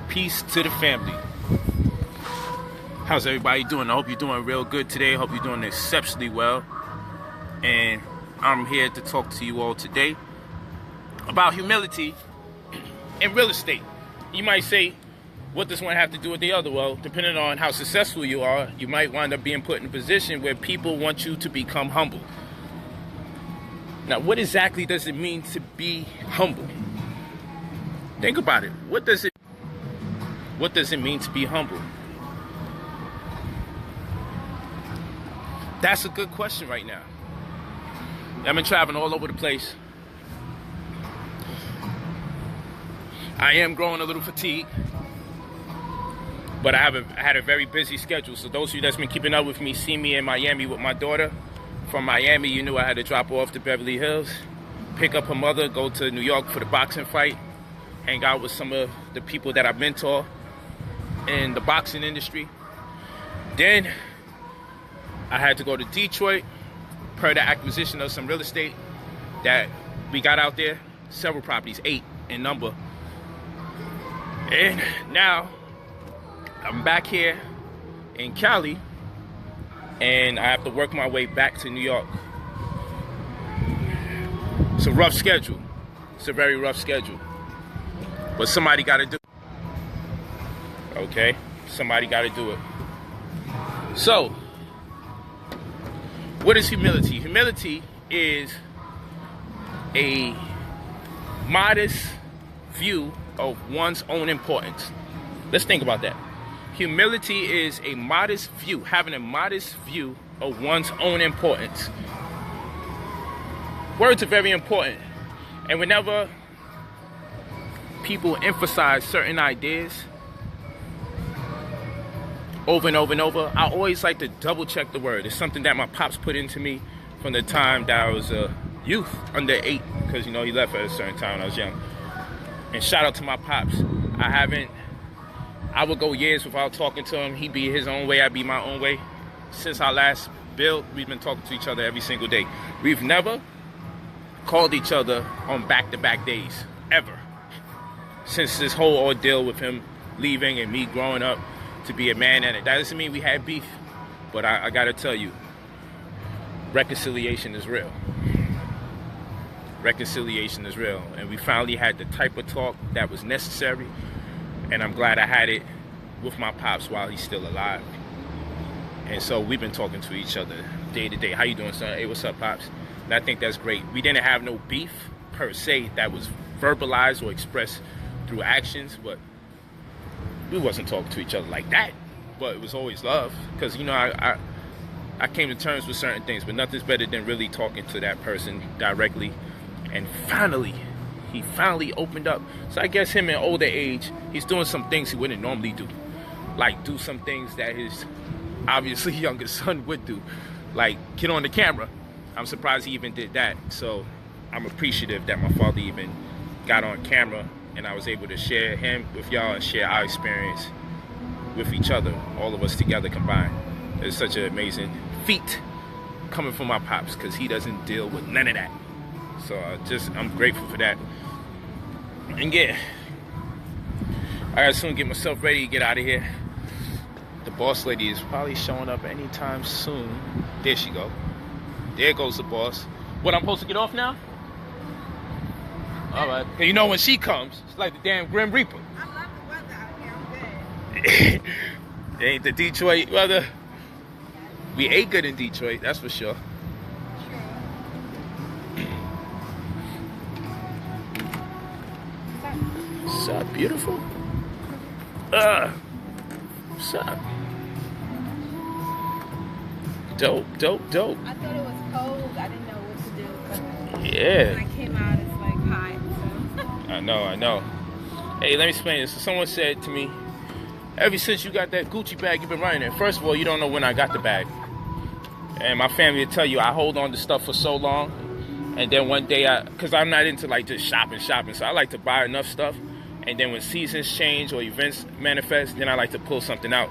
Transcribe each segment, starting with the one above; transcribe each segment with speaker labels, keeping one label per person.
Speaker 1: Peace to the family. How's everybody doing? I hope you're doing real good today. I hope you're doing exceptionally well. And I'm here to talk to you all today about humility in real estate. You might say, what does one have to do with the other? Well, depending on how successful you are, you might wind up being put in a position where people want you to become humble. Now, what exactly does it mean to be humble? Think about it. What does it mean to be humble? That's a good question right now. I've been traveling all over the place. I am growing a little fatigued, but I had a very busy schedule. So those of you that's been keeping up with me, see me in Miami with my daughter. From Miami, you knew I had to drop her off to Beverly Hills, pick up her mother, go to New York for the boxing fight, hang out with some of the people that I mentor in the boxing industry. Then I had to go to Detroit per the acquisition of some real estate that we got out there, several properties, 8 in number. And now I'm back here in Cali and I have to work my way back to New York. It's a rough schedule. It's a very rough schedule. But somebody got to do it. Okay? Somebody got to do it. So, what is humility? Humility is a modest view of one's own importance. Let's think about that. Humility is a modest view, having a modest view of one's own importance. Words are very important. And whenever people emphasize certain ideas over and over and over, I always like to double check the word. It's something that my pops put into me from the time that I was a youth, under 8, because he left at a certain time when I was young. And shout out to my pops. I would go years without talking to him. He'd be his own way, I'd be my own way. Since our last build, we've been talking to each other every single day. We've never called each other on back-to-back days, ever. Since this whole ordeal with him leaving and me growing up to be a man at it. That doesn't mean we had beef, but I gotta tell you, reconciliation is real. Reconciliation is real, and we finally had the type of talk that was necessary, and I'm glad I had it with my pops while he's still alive. And so we've been talking to each other day to day. How you doing, son? Hey, what's up, pops? And I think that's great. We didn't have no beef per se that was verbalized or expressed through actions, but we wasn't talking to each other like that. But it was always love, because I came to terms with certain things, but nothing's better than really talking to that person directly. And he finally opened up. So I guess him in older age, he's doing some things he wouldn't normally do, like do some things that his obviously younger son would do, like get on the camera. I'm surprised he even did that. So I'm appreciative that my father even got on camera and I was able to share him with y'all and share our experience with each other, all of us together combined. It's such an amazing feat coming from my pops, because he doesn't deal with none of that. So I'm grateful for that. And yeah, I gotta soon get myself ready to get out of here. The boss lady is probably showing up anytime soon. There she go. There goes the boss. What, I'm supposed to get off now? All right. When she comes, it's like the damn Grim Reaper.
Speaker 2: I love the weather out here. I'm good.
Speaker 1: Ain't the Detroit weather. We ate good in Detroit, that's for sure. What's up, beautiful? What's up? Dope.
Speaker 2: I thought it was cold. I didn't know what to do.
Speaker 1: Yeah.
Speaker 2: When I came out, it's like hot. So.
Speaker 1: I know. Hey, let me explain this. So someone said to me, ever since you got that Gucci bag, you've been running it. First of all, you don't know when I got the bag. And my family will tell you, I hold on to stuff for so long. And then one day, because I'm not into like just shopping. So I like to buy enough stuff. And then when seasons change or events manifest, then I like to pull something out.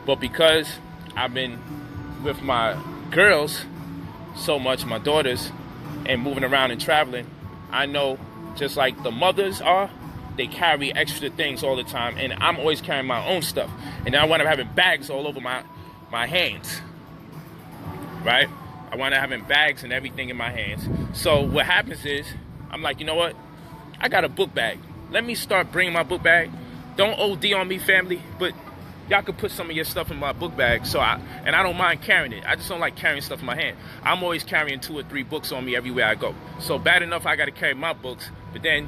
Speaker 1: But because I've been with my girls so much, my daughters, and moving around and traveling, I know just like the mothers are, they carry extra things all the time, and I'm always carrying my own stuff. And then I wind up having bags all over my hands, right? I wind up having bags and everything in my hands. So what happens is, I'm like, you know what? I got a book bag. Let me start bringing my book bag. Don't OD on me, family, but y'all could put some of your stuff in my book bag. And I don't mind carrying it. I just don't like carrying stuff in my hand. I'm always carrying 2 or 3 books on me everywhere I go. So bad enough I got to carry my books, but then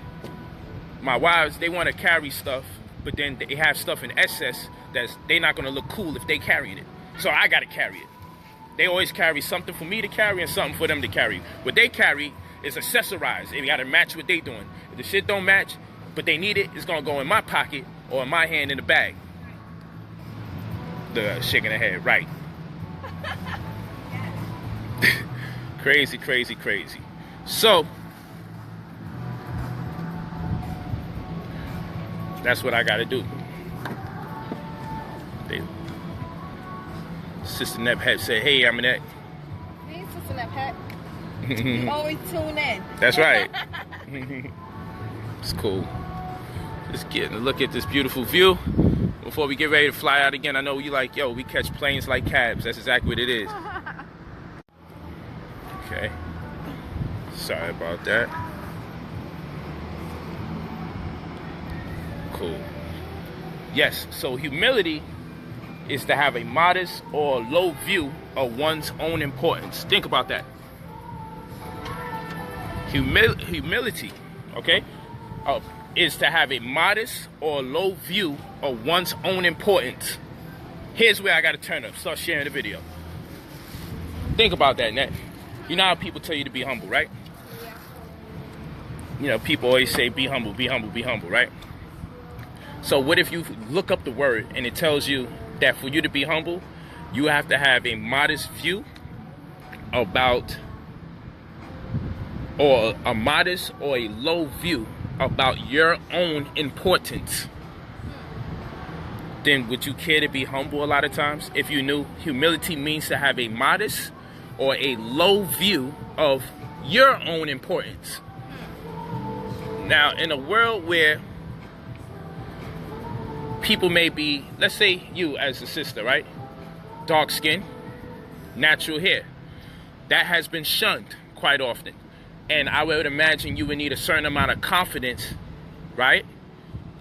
Speaker 1: my wives, they want to carry stuff, but then they have stuff in excess that's they not going to look cool if they carrying it. So I got to carry it. They always carry something for me to carry and something for them to carry. What they carry is accessorized. They got to match what they doing. If the shit don't match, but they need it, it's going to go in my pocket or in my hand in the bag. The shaking her head, right. Crazy, crazy, crazy. So, that's what I got to do. Sister Nephet said, hey, I'm in that.
Speaker 2: Hey, Sister Nephet. You always tune in.
Speaker 1: That's right. It's cool. Just getting a look at this beautiful view before we get ready to fly out again. I know you like, yo, we catch planes like cabs. That's exactly what it is. Okay. Sorry about that. Cool. Yes, so humility is to have a modest or low view of one's own importance. Think about that. Humility, okay, is to have a modest or low view of one's own importance. Here's where I got to turn up. Start sharing the video. Think about that, Nat. You know how people tell you to be humble, right?
Speaker 2: Yeah.
Speaker 1: You know, people always say, be humble, be humble, be humble, right? So what if you look up the word and it tells you that for you to be humble, you have to have a modest view about, or a modest or a low view about your own importance. Then would you care to be humble a lot of times if you knew humility means to have a modest or a low view of your own importance? Now, in a world where people may be, let's say you as a sister, right? Dark skin, natural hair. That has been shunned quite often. And I would imagine you would need a certain amount of confidence, right?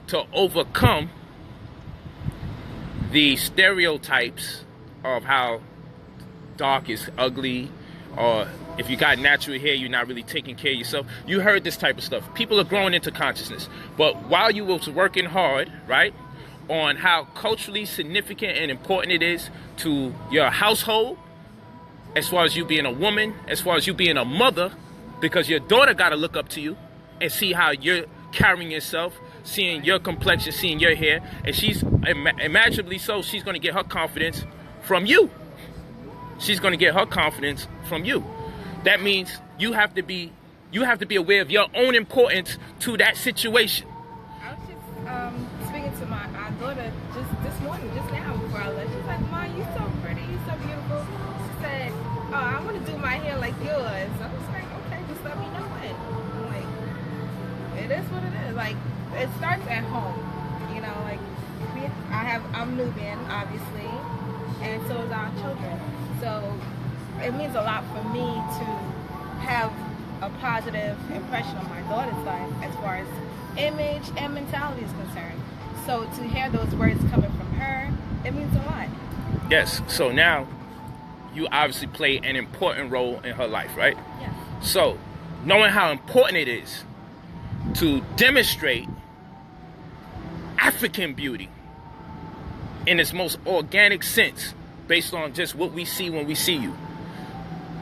Speaker 1: To overcome the stereotypes of how dark is ugly, or if you got natural hair, you're not really taking care of yourself. You heard this type of stuff. People are growing into consciousness. But while you was working hard, right, on how culturally significant and important it is to your household, as far as you being a woman, as far as you being a mother, because your daughter got to look up to you and see how you're carrying yourself, seeing your complexion, seeing your hair, and she's imaginably so, she's going to get her confidence from you. She's going to get her confidence from you. That means you have to be aware of your own importance to that situation.
Speaker 2: I was just speaking to my daughter just this morning, just now before I left. She's like, Mom, you're so pretty, you're so beautiful. She said, oh, I want to do my hair like yours. I was like, okay, just let me know when. I'm like, it is what it is. Like, it starts at home. You know, like, I'm Nubian, obviously, and so is our children. So it means a lot for me to have a positive impression on my daughter's life as far as image and mentality is concerned. So to hear those words coming from her, it means a lot.
Speaker 1: Yes. So now you obviously play an important role in her life, right?
Speaker 2: Yeah.
Speaker 1: So knowing how important it is to demonstrate African beauty in its most organic sense, based on just what we see when we see you.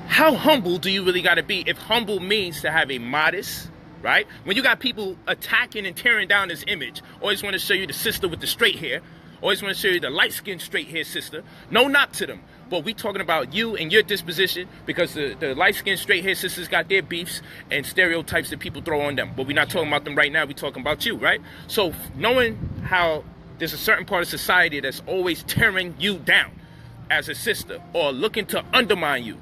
Speaker 1: How humble do you really got to be if humble means to have a modest, right? When you got people attacking and tearing down this image, always want to show you the sister with the straight hair, always want to show you the light-skinned straight hair sister. No knock to them, but we talking about you and your disposition, because the light-skinned straight hair sisters got their beefs and stereotypes that people throw on them. But we're not talking about them right now, we're talking about you, right? So knowing how there's a certain part of society that's always tearing you down as a sister or looking to undermine you,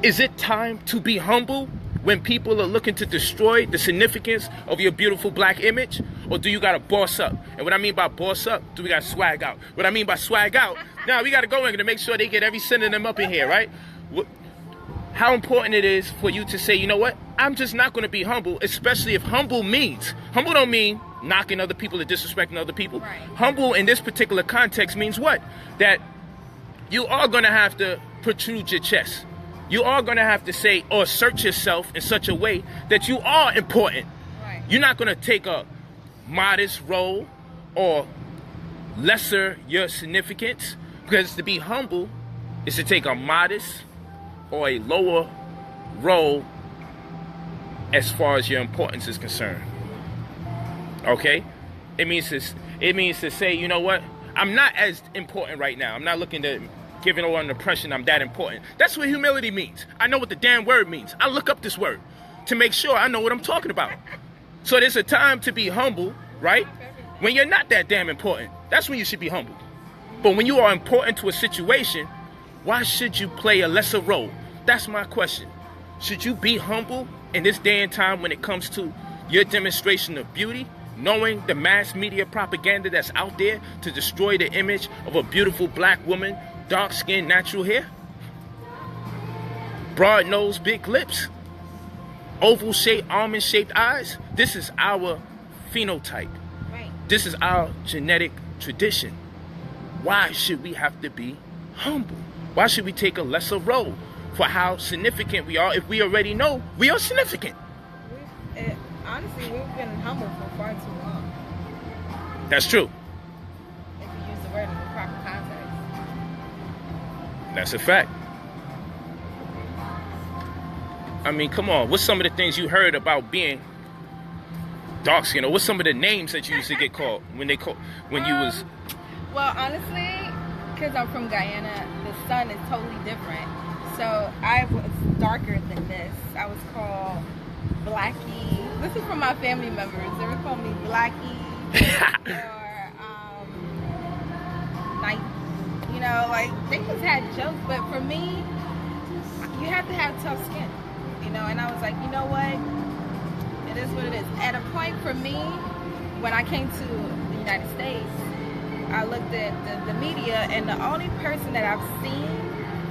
Speaker 1: is it time to be humble when people are looking to destroy the significance of your beautiful black image? Or do you gotta boss up? And what I mean by boss up, do we gotta swag out? What I mean by swag out, now we gotta go in to make sure they get every cent of them up in here, right? How important it is for you to say, you know what? I'm just not gonna be humble, especially if humble don't mean knocking other people or disrespecting other people.
Speaker 2: Right.
Speaker 1: Humble in this particular context means what? That you are gonna have to protrude your chest. You are going to have to say or assert yourself in such a way that you are important.
Speaker 2: Right.
Speaker 1: You're not going to take a modest role or lesser your significance, because to be humble is to take a modest or a lower role as far as your importance is concerned. Okay? It means to say, you know what? I'm not as important right now. I'm not looking to giving over an impression I'm that important. That's what humility means. I know what the damn word means. I look up this word to make sure I know what I'm talking about. So there's a time to be humble, right? When you're not that damn important. That's when you should be humble. But when you are important to a situation, why should you play a lesser role? That's my question. Should you be humble in this day and time when it comes to your demonstration of beauty, knowing the mass media propaganda that's out there to destroy the image of a beautiful black woman, dark skin, natural hair, broad nose, big lips, oval shaped, almond shaped eyes? This is our phenotype.
Speaker 2: Right.
Speaker 1: This is our genetic tradition. Why should we have to be humble? Why should we take a lesser role for how significant we are if we already know we are significant?
Speaker 2: Honestly, we've been humble for far too long.
Speaker 1: That's true.
Speaker 2: If you use the word in the proper context.
Speaker 1: That's a fact. I mean, come on. What's some of the things you heard about being dark skinned, or what's some of the names that you used to get called when you was?
Speaker 2: Well, honestly, because I'm from Guyana, the sun is totally different. So I was darker than this. I was called Blackie. This is from my family members. They would call me Blackie or Night. You know, like, they just had jokes, but for me, you have to have tough skin, you know, and I was like, you know what, it is what it is. At a point for me, when I came to the United States, I looked at the media, and the only person that I've seen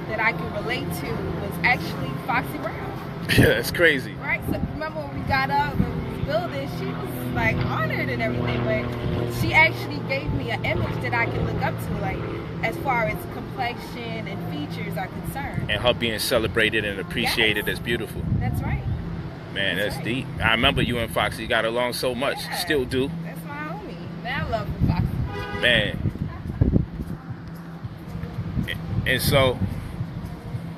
Speaker 2: that I can relate to was actually Foxy Brown.
Speaker 1: Yeah, that's crazy.
Speaker 2: Right? So remember when we got up and we was building, she was like honored and everything, but she actually gave me an image that I can look up to, like, as far as complexion and features are concerned. And
Speaker 1: her being celebrated and apprecited as beautiful.
Speaker 2: That's right.
Speaker 1: Man, that's right. Deep. I remember you and Foxy got along so much.
Speaker 2: Yeah,
Speaker 1: still do.
Speaker 2: That's my homie. Man, I love Foxy.
Speaker 1: Man. And so,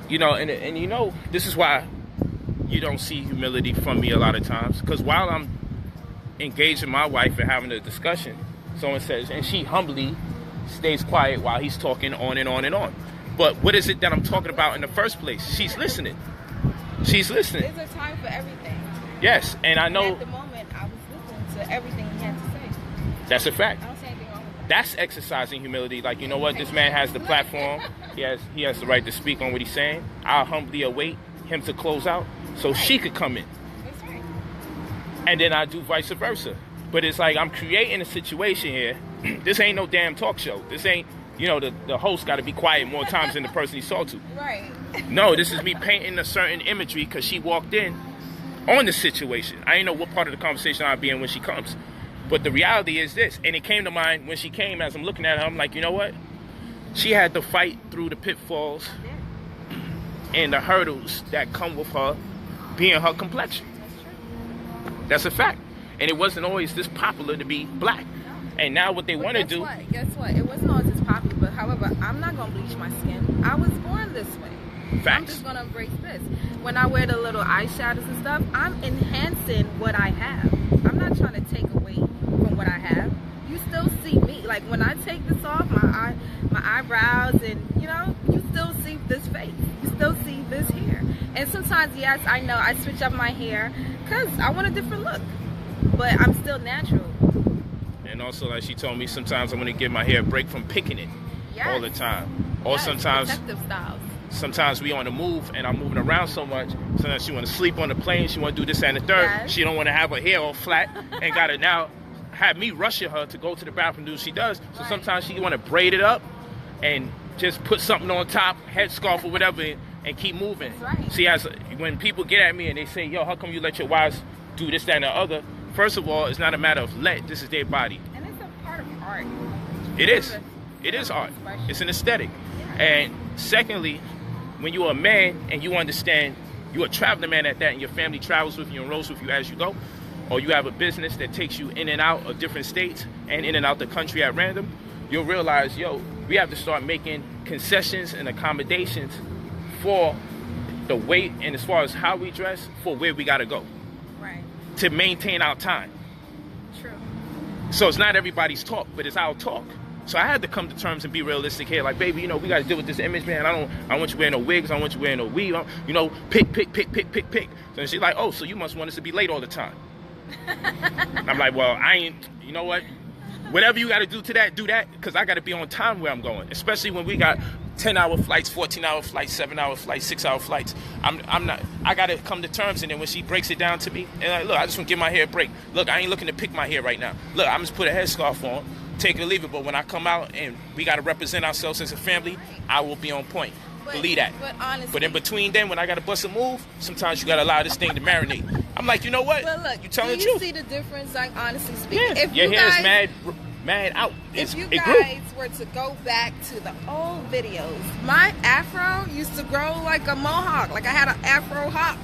Speaker 1: you know, and you know, this is why you don't see humility from me a lot of times. Because while I'm engaging my wife and having a discussion, someone says, and she humbly stays quiet while he's talking on and on and on. But what is it that I'm talking about in the first place? She's listening. She's listening.
Speaker 2: There's a time for everything.
Speaker 1: Yes, and I know.
Speaker 2: And at the moment, I was listening to everything he had to say.
Speaker 1: That's a fact.
Speaker 2: I don't see anything wrong with that.
Speaker 1: That's exercising humility. Like, you know what? This man has the platform. He has the right to speak on what he's saying. I'll humbly await him to close out so she could come in.
Speaker 2: That's right.
Speaker 1: And then I do vice versa. But it's like I'm creating a situation here. This ain't no damn talk show. This ain't, you know, the host got to be quiet more times than the person he's talking to.
Speaker 2: Right.
Speaker 1: No, this is me painting a certain imagery because she walked in on the situation. I ain't know what part of the conversation I'll be in when she comes. But the reality is this, and it came to mind when she came. As I'm looking at her, I'm like, you know what? She had to fight through the pitfalls and the hurdles that come with her being her complexion. That's a fact. And it wasn't always this popular to be black. And now what they want to do...
Speaker 2: Guess what? It wasn't always this popular, but however, I'm not going to bleach my skin. I was born this way.
Speaker 1: Facts.
Speaker 2: I'm just going to embrace this. When I wear the little eyeshadows and stuff, I'm enhancing what I have. I'm not trying to take away from what I have. You still see me. Like, when I take this off, my eyebrows, and, you know, you still see this face. You still see this hair. And sometimes, yes, I know I switch up my hair because I want a different look. But I'm still natural.
Speaker 1: And also, like she told me, sometimes I'm going to give my hair a break from picking it all the time. Or sometimes...
Speaker 2: protective styles.
Speaker 1: sometimes we on the move and I'm moving around so much. Sometimes she want to sleep on the plane. She want to do this and the third.
Speaker 2: Yes.
Speaker 1: She don't want to have her hair all flat and got to now have me rushing her to go to the bathroom, do what she does. So sometimes she want to braid it up and just put something on top, headscarf or whatever, and keep moving.
Speaker 2: Right.
Speaker 1: See, when people get at me and they say, yo, how come you let your wives do this, that, and the other? First of all, it's not a matter of this is their body.
Speaker 2: And it's a part of art.
Speaker 1: It is. It is art. It's an aesthetic. And secondly, when you're a man and you understand you're a traveling man at that and your family travels with you and rolls with you as you go, or you have a business that takes you in and out of different states and in and out the country at random, you'll realize, yo, we have to start making concessions and accommodations for the weight and as far as how we dress for where we got to go.
Speaker 2: Right.
Speaker 1: To maintain our time.
Speaker 2: True.
Speaker 1: So it's not everybody's talk, but it's our talk. So I had to come to terms and be realistic here. Like, baby, we got to deal with this image, man. I want you wearing no wigs. I want you wearing no weave. Pick. So she's like, oh, so you must want us to be late all the time. I'm like, well, I ain't, you know what? Whatever you got to do to that, do that, because I got to be on time where I'm going, especially when we got 10-hour flights, 14-hour flights, 7-hour flights, 6-hour flights. I got to come to terms, and then when she breaks it down to me, and like, look, I just want to give my hair a break. Look, I ain't looking to pick my hair right now. Look, I'm just put a headscarf on, take it or leave it, but when I come out and we got to represent ourselves as a family, I will be on point. Believe that.
Speaker 2: But honestly,
Speaker 1: but in between then, when I got to bust a move, sometimes you got to allow this thing to marinate. I'm like, you know what?
Speaker 2: But look,
Speaker 1: you telling the
Speaker 2: do you
Speaker 1: truth.
Speaker 2: see the difference, like, honestly speaking?
Speaker 1: Yeah,
Speaker 2: If
Speaker 1: your
Speaker 2: you
Speaker 1: hair
Speaker 2: guys,
Speaker 1: is mad out.
Speaker 2: If you
Speaker 1: it grew.
Speaker 2: guys were to go back to the old videos, my afro used to grow like a mohawk. Like I had an afro hawk.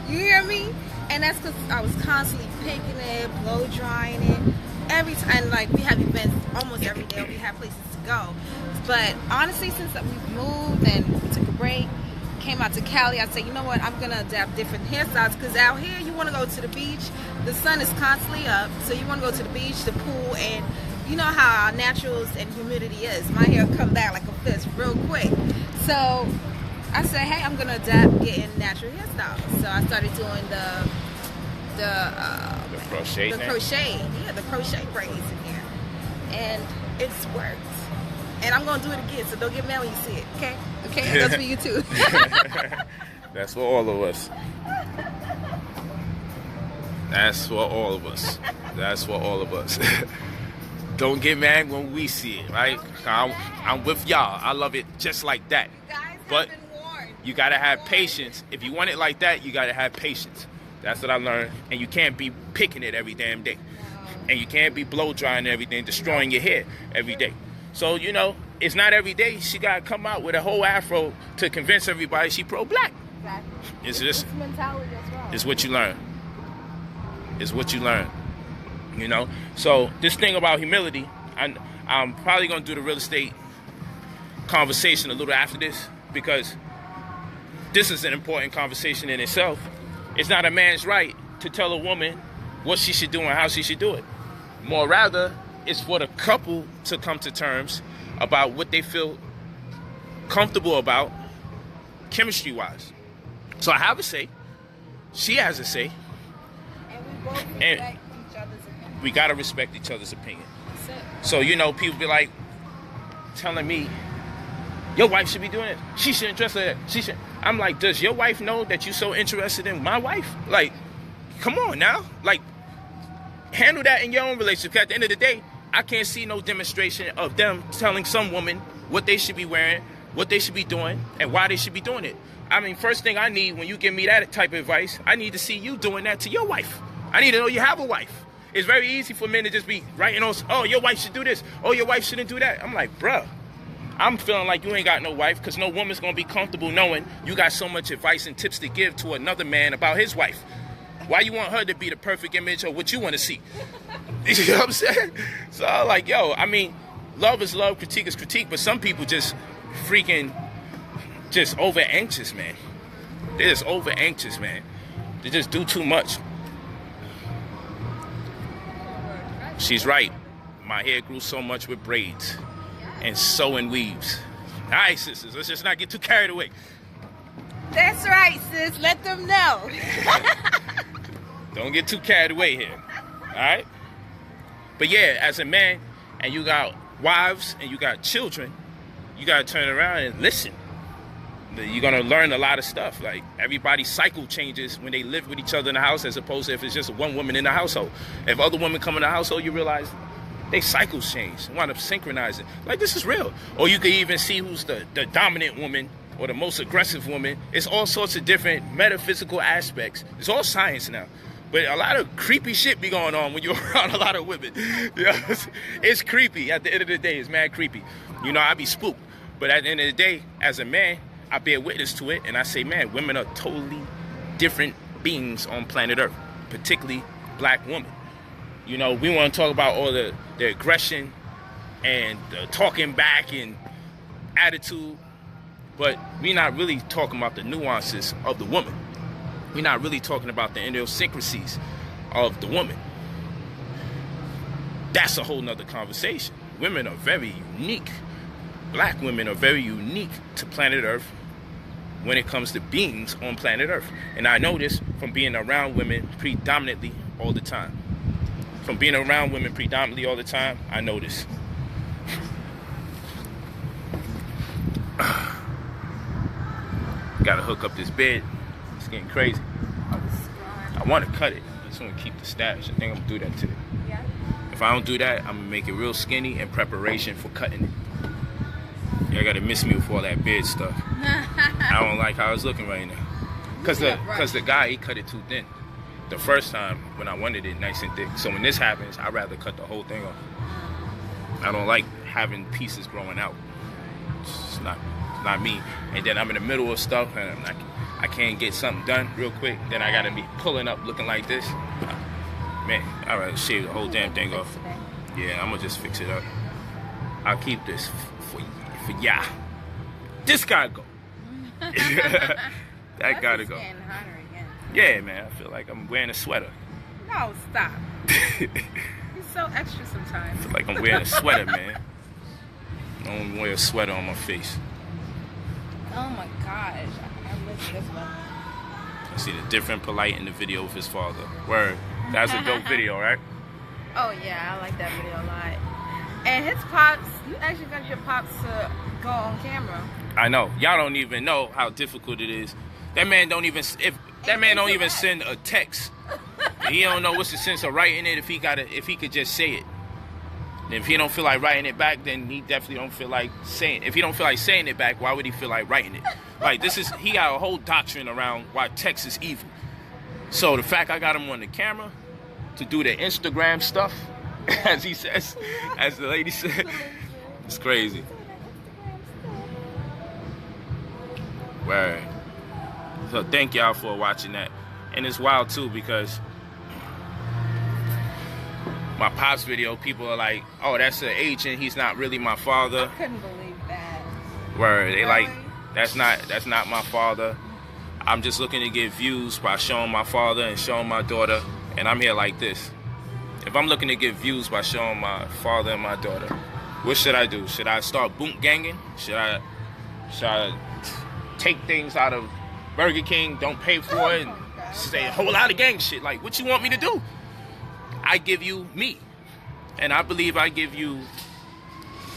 Speaker 2: You hear me? And that's because I was constantly picking it, blow drying it. Every time, like, we have events almost every day. We have places to go. But honestly, since we've moved and took a break, came out to Cali, I said, you know what, I'm going to adapt different hairstyles, because out here you want to go to the beach, the sun is constantly up, so you want to go to the beach, the pool, and you know how our naturals and humidity is. My hair come back like a fist real quick. So I said, hey, I'm going to adapt getting natural hairstyles. So I started doing the
Speaker 1: crochet.
Speaker 2: The crochet braids in here, and it's worked. And I'm gonna do it again, so don't get mad when you see it. Okay? Okay, that's for you too.
Speaker 1: That's for all of us. That's for all of us. That's for all of us. Don't get mad when we see it, right? I'm with y'all. I love it just like that.
Speaker 2: You guys
Speaker 1: but
Speaker 2: have been warned.
Speaker 1: you gotta have patience. If you want it like that, you gotta have patience. That's what I learned. And you can't be picking it every damn day. And you can't be blow drying everything, destroying your hair every day. So, it's not every day she got to come out with a whole afro to convince everybody she pro-black.
Speaker 2: Exactly.
Speaker 1: It's just,
Speaker 2: mentality as well.
Speaker 1: it's what you learn. It's what you learn. So this thing about humility, I'm probably going to do the real estate conversation a little after this, because this is an important conversation in itself. It's not a man's right to tell a woman what she should do and how she should do it. More rather, it's for the couple to come to terms about what they feel comfortable about chemistry-wise. So I have a say. She has a say.
Speaker 2: And we both respect each other's opinion.
Speaker 1: We got to respect each other's opinion.
Speaker 2: That's it.
Speaker 1: So, people be like, telling me, your wife should be doing it. She shouldn't dress like that. I'm like, does your wife know that you're so interested in my wife? Like, come on now. Like, handle that in your own relationship. 'Cause at the end of the day, I can't see no demonstration of them telling some woman what they should be wearing, what they should be doing, and why they should be doing it. I mean, first thing I need when you give me that type of advice, I need to see you doing that to your wife. I need to know you have a wife. It's very easy for men to just be writing on, oh, your wife should do this. Oh, your wife shouldn't do that. I'm like, bruh, I'm feeling like you ain't got no wife, because no woman's going to be comfortable knowing you got so much advice and tips to give to another man about his wife. Why you want her to be the perfect image of what you want to see? You know what I'm saying? So I'm like, yo, I mean, love is love, critique is critique, but some people just just over anxious, man. They're just over anxious, man. They just do too much. She's right. My hair grew so much with braids and sewing weaves. All right, sisters, let's just not get too carried away.
Speaker 2: That's right, sis. Let them know.
Speaker 1: Don't get too carried away here. All right? But yeah, as a man, and you got wives and you got children, you got to turn around and listen. You're gonna learn a lot of stuff. Like, everybody's cycle changes when they live with each other in the house, as opposed to if it's just one woman in the household. If other women come in the household, you realize they cycles change, wind up synchronizing. Like, this is real. Or you can even see who's the dominant woman or the most aggressive woman. It's all sorts of different metaphysical aspects. It's all science now. But a lot of creepy shit be going on when you're around a lot of women. You know, it's creepy. At the end of the day, it's mad creepy. You know, I be spooked. But at the end of the day, as a man, I bear witness to it, and I say, man, women are totally different beings on planet Earth, particularly black women. You know, we want to talk about all the aggression and the talking back and attitude, but we're not really talking about the nuances of the woman. We're not really talking about the idiosyncrasies of the woman. That's a whole nother conversation. Women are very unique. Black women are very unique to planet Earth when it comes to beings on planet Earth. And I know this from being around women predominantly all the time. From being around women predominantly all the time, I know this. Gotta hook up this bed. It's getting crazy. I want to cut it. I just want to keep the stash. I think I'm gonna do that today.
Speaker 2: Yeah.
Speaker 1: If I don't do that, I'm gonna make it real skinny in preparation for cutting it. Y'all gotta miss me with all that beard stuff. I don't like how it's looking right now. Cause the guy, he cut it too thin. The first time when I wanted it nice and thick. So when this happens, I'd rather cut the whole thing off. I don't like having pieces growing out. It's not me. And then I'm in the middle of stuff and I can't get something done real quick. Then I gotta be pulling up looking like this. Man, I'd rather shave the whole damn thing off. Yeah, I'm gonna just fix it up. I'll keep this for ya. This gotta go. That gotta go.
Speaker 2: Getting hotter again.
Speaker 1: Yeah, man. I feel like I'm wearing a sweater.
Speaker 2: No, stop. You're so extra sometimes.
Speaker 1: I feel like I'm wearing a sweater, man. I don't wear a sweater on my face.
Speaker 2: Oh my gosh. I miss this one.
Speaker 1: I see the different Polight in the video with his father. Word. That's a dope video, right?
Speaker 2: Oh yeah, I like that video a lot. And his pops, you actually got your pops to go on camera.
Speaker 1: I know. Y'all don't even know how difficult it is. That man don't even send a text. He don't know what's the sense of writing it if he could just say it. And if he don't feel like writing it back, then he definitely don't feel like saying it. If he don't feel like saying it back, why would he feel like writing it? Like, he got a whole doctrine around why text is evil. So the fact I got him on the camera to do the Instagram stuff, as he says, as the lady said, it's crazy. Word. So thank y'all for watching that. And it's wild too because my pops video, people are like, oh, that's an agent, he's not really my father.
Speaker 2: I couldn't believe that.
Speaker 1: Word. They like, that's not my father. I'm just looking to get views by showing my father and showing my daughter, and I'm here like this. If I'm looking to get views by showing my father and my daughter, what should I do? Should I start boot ganging? Should I take things out of Burger King, don't pay for it, and say a whole lot of gang shit? Like, what you want me to do? I give you me. And I believe I give you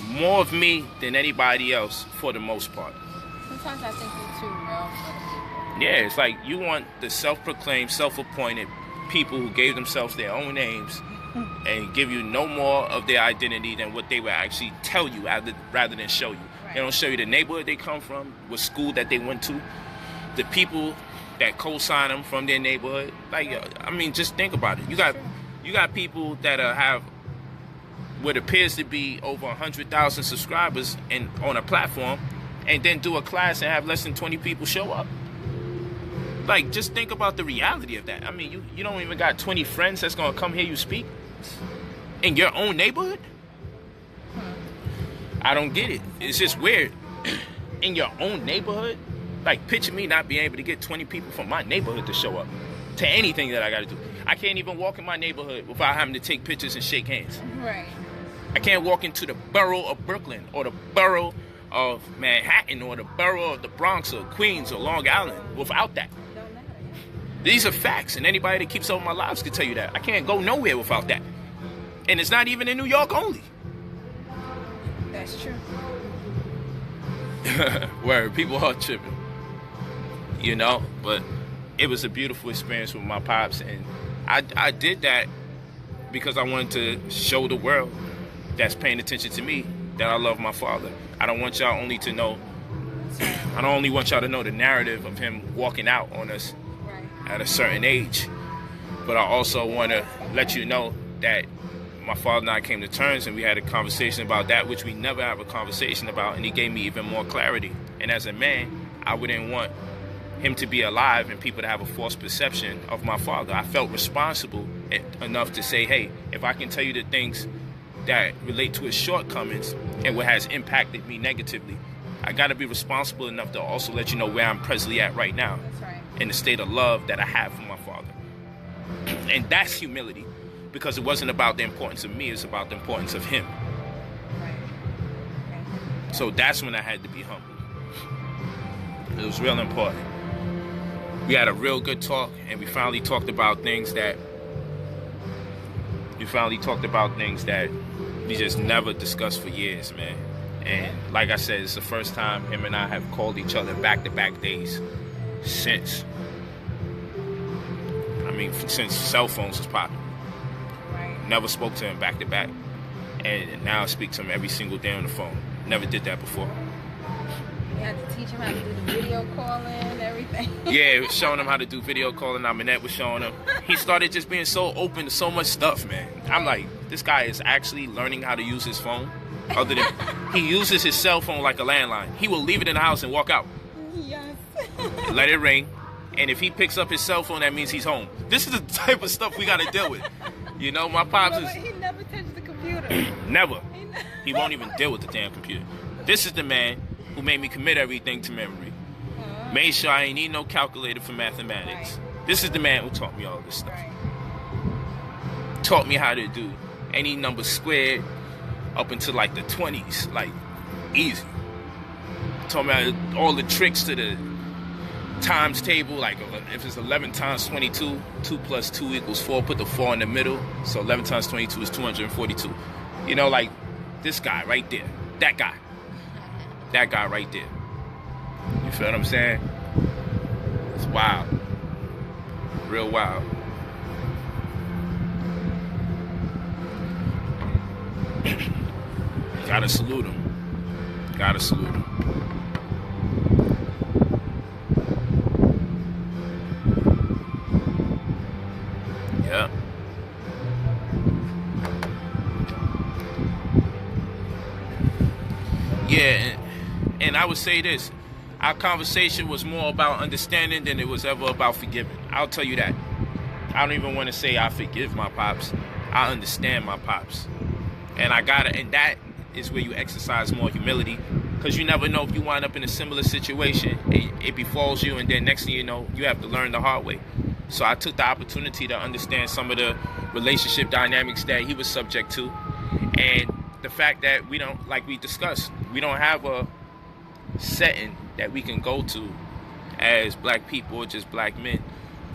Speaker 1: more of me than anybody else for the most part.
Speaker 2: Sometimes I think you're too real for the people.
Speaker 1: Yeah, it's like you want the self-proclaimed, self-appointed people who gave themselves their own names and give you no more of their identity than what they would actually tell you rather than show you.
Speaker 2: Right.
Speaker 1: They don't show you the neighborhood they come from, what school that they went to, the people that co-sign them from their neighborhood. Like, I mean, just think about it. You got people that have what appears to be over 100,000 subscribers on a platform, and then do a class and have less than 20 people show up. Like, just think about the reality of that. I mean, you don't even got 20 friends that's gonna come hear you speak in your own neighborhood. I don't get it. It's just weird. In your own neighborhood, like, picture me not being able to get 20 people from my neighborhood to show up to anything that I gotta do. I can't even walk in my neighborhood without having to take pictures and shake hands.
Speaker 2: Right.
Speaker 1: I can't walk into the borough of Brooklyn or the borough of Manhattan or the borough of the Bronx or Queens or Long Island without that.
Speaker 2: Don't matter.
Speaker 1: These are facts, and anybody that keeps up with my lives can tell you that. I can't go nowhere without that. And it's not even in New York only.
Speaker 2: That's true.
Speaker 1: Where people are tripping. you know. But it was a beautiful experience with my pops, and I did that because I wanted to show the world that's paying attention to me that I love my father. I don't want y'all only to know. I don't only want y'all to know the narrative of him walking out on us at a certain age, but I also want to let you know that my father and I came to terms, and we had a conversation about that which we never have a conversation about, and he gave me even more clarity. And as a man, I wouldn't want him to be alive and people to have a false perception of my father. I felt responsible enough to say, hey, if I can tell you the things that relate to his shortcomings and what has impacted me negatively, I got to be responsible enough to also let you know where I'm presently at right now.
Speaker 2: That's right.
Speaker 1: In the state of love that I have for my father. And that's humility, because it wasn't about the importance of me, it's about the importance of him.
Speaker 2: Right. Okay.
Speaker 1: So that's when I had to be humble. It was real important. We had a real good talk, and we finally talked about things that we just never discussed for years, man. And like I said, it's the first time him and I have called each other back-to-back days since cell phones was popping.
Speaker 2: Right.
Speaker 1: Never spoke to him back-to-back. And now I speak to him every single day on the phone. Never did that before.
Speaker 2: You had to teach him how to do the video calling, everything.
Speaker 1: Yeah, showing him how to do video calling. Minette was showing him. He started just being so open to so much stuff, man. I'm like, this guy is actually learning how to use his phone. Other than he uses his cell phone like a landline. He will leave it in the house and walk out.
Speaker 2: Yes.
Speaker 1: Let it ring. And if he picks up his cell phone, that means he's home. This is the type of stuff we got to deal with. You know, my pops is...
Speaker 2: He never touched the computer.
Speaker 1: Never. He won't even deal with the damn computer. This is the man who made me commit everything to memory. Made sure I ain't need no calculator for mathematics.
Speaker 2: Right.
Speaker 1: This is the man who taught me all this stuff.
Speaker 2: Right.
Speaker 1: Taught me how to do any number squared up into like the 20s, like easy. Taught me how to, all the tricks to the times table, like if it's 11 times 22, 2 plus 2 equals 4, put the 4 in the middle, so 11 times 22 is 242. You know, like this guy right there, that guy right there. You feel what I'm saying? It's wild, real wild. Gotta salute him. Gotta salute him. Yeah. Yeah, and I would say this. Our conversation was more about understanding than it was ever about forgiving. I'll tell you that. I don't even want to say I forgive my pops. I understand my pops. And that is where you exercise more humility, because you never know if you wind up in a similar situation. It befalls you, and then next thing you know, you have to learn the hard way. So I took the opportunity to understand some of the relationship dynamics that he was subject to, and the fact that we don't, like we discussed, we don't have a setting that we can go to as black people or just black men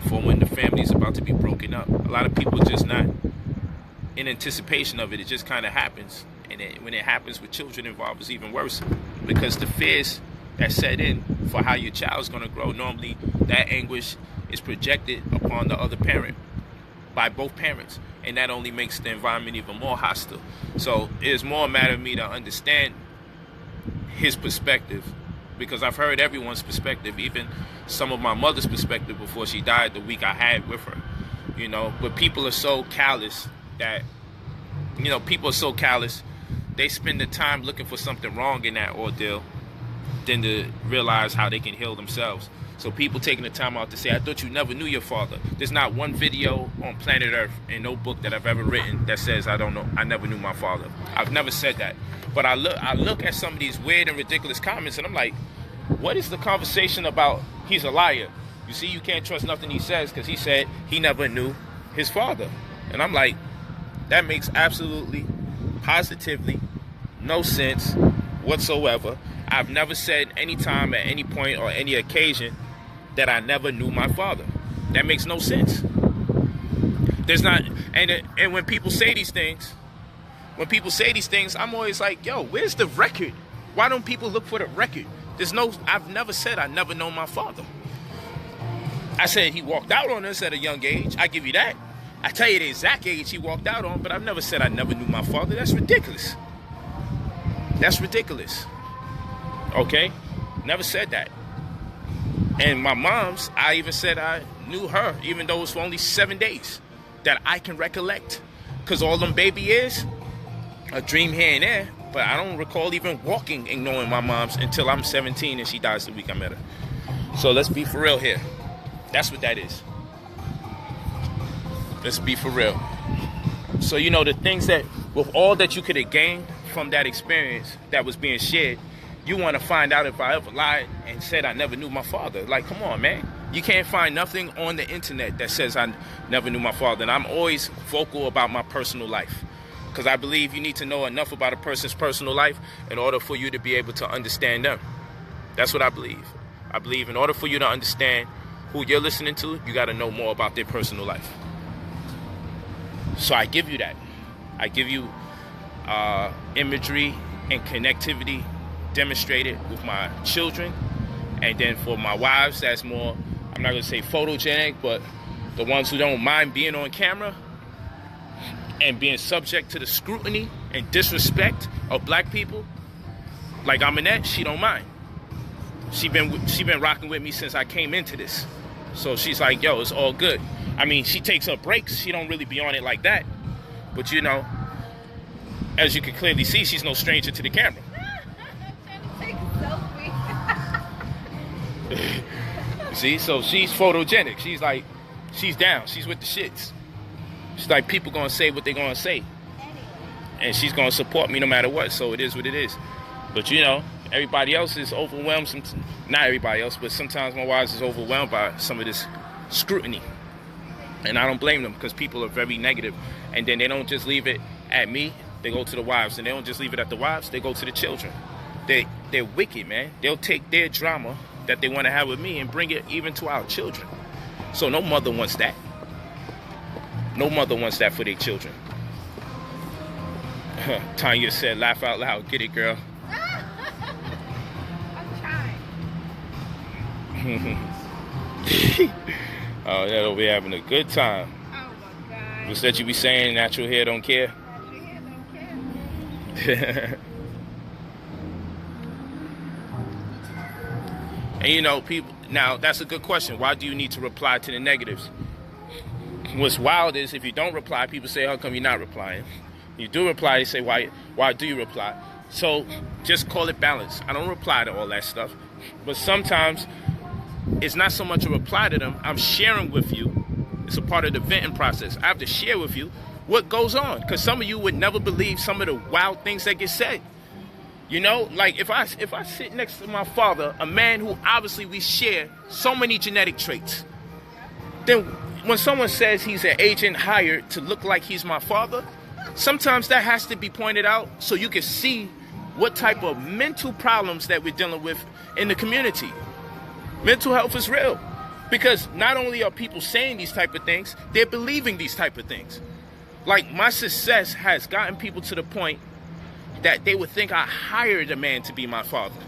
Speaker 1: for when the family's about to be broken up. A lot of people just not in anticipation of it. It just kind of happens. And when it happens with children involved, it's even worse, because the fears that set in for how your child's going to grow, normally that anguish is projected upon the other parent by both parents, and that only makes the environment even more hostile. So it's more a matter of me to understand his perspective, because I've heard everyone's perspective, even some of my mother's perspective before she died, the week I had with her, you know. But people are so callous that, you know, they spend the time looking for something wrong in that ordeal than to realize how they can heal themselves. So people taking the time out to say, I thought you never knew your father. There's not one video on planet Earth and no book that I've ever written that says I never knew my father. I've never said that. But I look at some of these weird and ridiculous comments, and I'm like, what is the conversation about? He's a liar. You see, you can't trust nothing he says because he said he never knew his father. And I'm like, that makes absolutely, positively no sense whatsoever. I've never said any time, at any point, or any occasion that I never knew my father. That makes no sense. There's not, and when people say these things, I'm always like, yo, where's the record? Why don't people look for the record? I've never said I never know my father. I said he walked out on us at a young age. I give you that. I tell you the exact age he walked out on, but I've never said I never knew my father. That's ridiculous. That's ridiculous. Okay? Never said that. And my mom's, I even said I knew her, even though it was for only 7 days, that I can recollect. Because all them baby years, a dream here and there, but I don't recall even walking and knowing my mom's until I'm 17 and she dies the week I met her. So let's be for real here. That's what that is. Let's be for real. So, you know, the things that, with all that you could have gained from that experience that was being shared, you want to find out if I ever lied and said I never knew my father. Like, come on, man. You can't find nothing on the internet that says I never knew my father. And I'm always vocal about my personal life, because I believe you need to know enough about a person's personal life in order for you to be able to understand them. That's what I believe. I believe in order for you to understand who you're listening to, you got to know more about their personal life. So I give you that. I give you imagery and connectivity demonstrated with my children. And then for my wives, that's more, I'm not going to say photogenic, but the ones who don't mind being on camera and being subject to the scrutiny and disrespect of black people. Like Aminette, she don't mind. She been rocking with me since I came into this. So she's like, yo, it's all good. I mean, she takes her breaks. She don't really be on it like that. But, you know, as you can clearly see, she's no stranger to the camera.
Speaker 2: Take a selfie.
Speaker 1: See, so she's photogenic. She's like, she's down. She's with the shits. She's like, people gonna say what they gonna say. And she's gonna support me no matter what. So it is what it is. But, you know, everybody else is overwhelmed. Not everybody else, but sometimes my wives is overwhelmed by some of this scrutiny. And I don't blame them, because people are very negative. And then they don't just leave it at me. They go to the wives. And they don't just leave it at the wives. They go to the children. They're wicked, man. They'll take their drama that they want to have with me and bring it even to our children. So no mother wants that. No mother wants that for their children. Tanya said, laugh out loud. Get it, girl.
Speaker 2: I'm trying.
Speaker 1: Oh, yeah, they'll be having a good time.
Speaker 2: Oh my God.
Speaker 1: What's that you be saying? Natural hair don't care?
Speaker 2: Natural hair don't care.
Speaker 1: And you know, people, now that's a good question. Why do you need to reply to the negatives? What's wild is if you don't reply, people say, how come you're not replying? You do reply, they say, why do you reply? So just call it balance. I don't reply to all that stuff. But sometimes it's not so much a reply to them. I'm sharing with you. It's a part of the venting process. I have to share with you what goes on, because some of you would never believe some of the wild things that get said. You know, like if I sit next to my father, a man who obviously we share so many genetic traits, then when someone says he's an agent hired to look like he's my father, sometimes that has to be pointed out so you can see what type of mental problems that we're dealing with in the community. Mental health is real, because not only are people saying these type of things, they're believing these type of things. Like, my success has gotten people to the point that they would think I hired a man to be my father.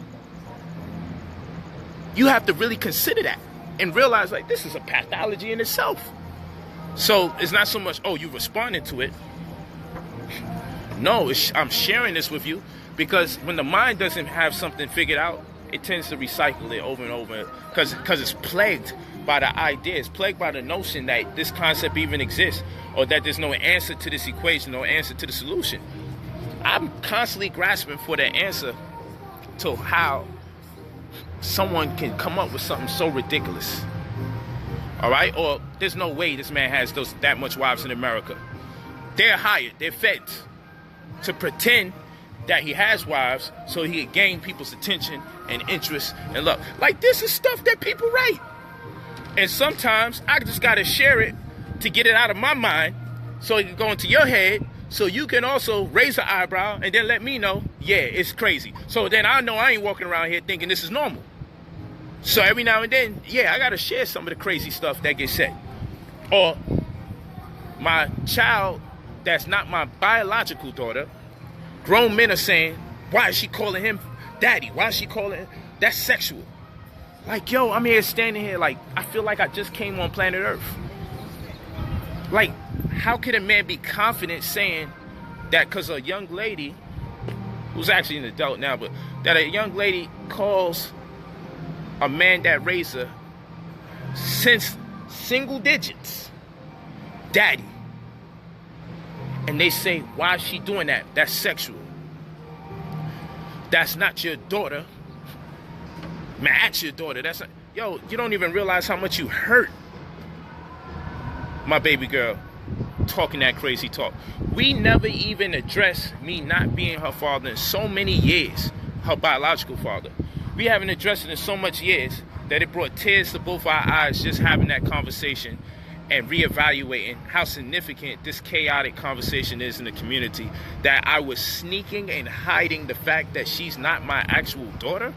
Speaker 1: You have to really consider that and realize, like, this is a pathology in itself. So it's not so much, oh, you responded to it. No, I'm sharing this with you, because when the mind doesn't have something figured out, it tends to recycle it over and over, because it's plagued by the ideas, plagued by the notion that this concept even exists, or that there's no answer to this equation, no answer to the solution. I'm constantly grasping for the answer to how someone can come up with something so ridiculous. All right? Or there's no way this man has that much wives in America. They're hired, they're fed to pretend that he has wives so he can gain people's attention and interest and love. Like, this is stuff that people write. And sometimes I just got to share it to get it out of my mind so it can go into your head, so you can also raise an eyebrow and then let me know, yeah, it's crazy. So then I know I ain't walking around here thinking this is normal. So every now and then, yeah, I got to share some of the crazy stuff that gets said. Or my child that's not my biological daughter, grown men are saying, why is she calling him daddy? Why is she calling him? That's sexual. Like, yo, I'm here standing here like I feel like I just came on planet Earth. Like, how could a man be confident saying that because a young lady, who's actually an adult now, but that a young lady calls a man that raised her since single digits daddy, and they say, why is she doing that? That's sexual. That's not your daughter. Man, that's your daughter. That's not, yo, you don't even realize how much you hurt my baby girl talking that crazy talk. We never even addressed me not being her father in so many years, her biological father. We haven't addressed it in so much years that it brought tears to both our eyes just having that conversation and reevaluating how significant this chaotic conversation is in the community, that I was sneaking and hiding the fact that she's not my actual daughter.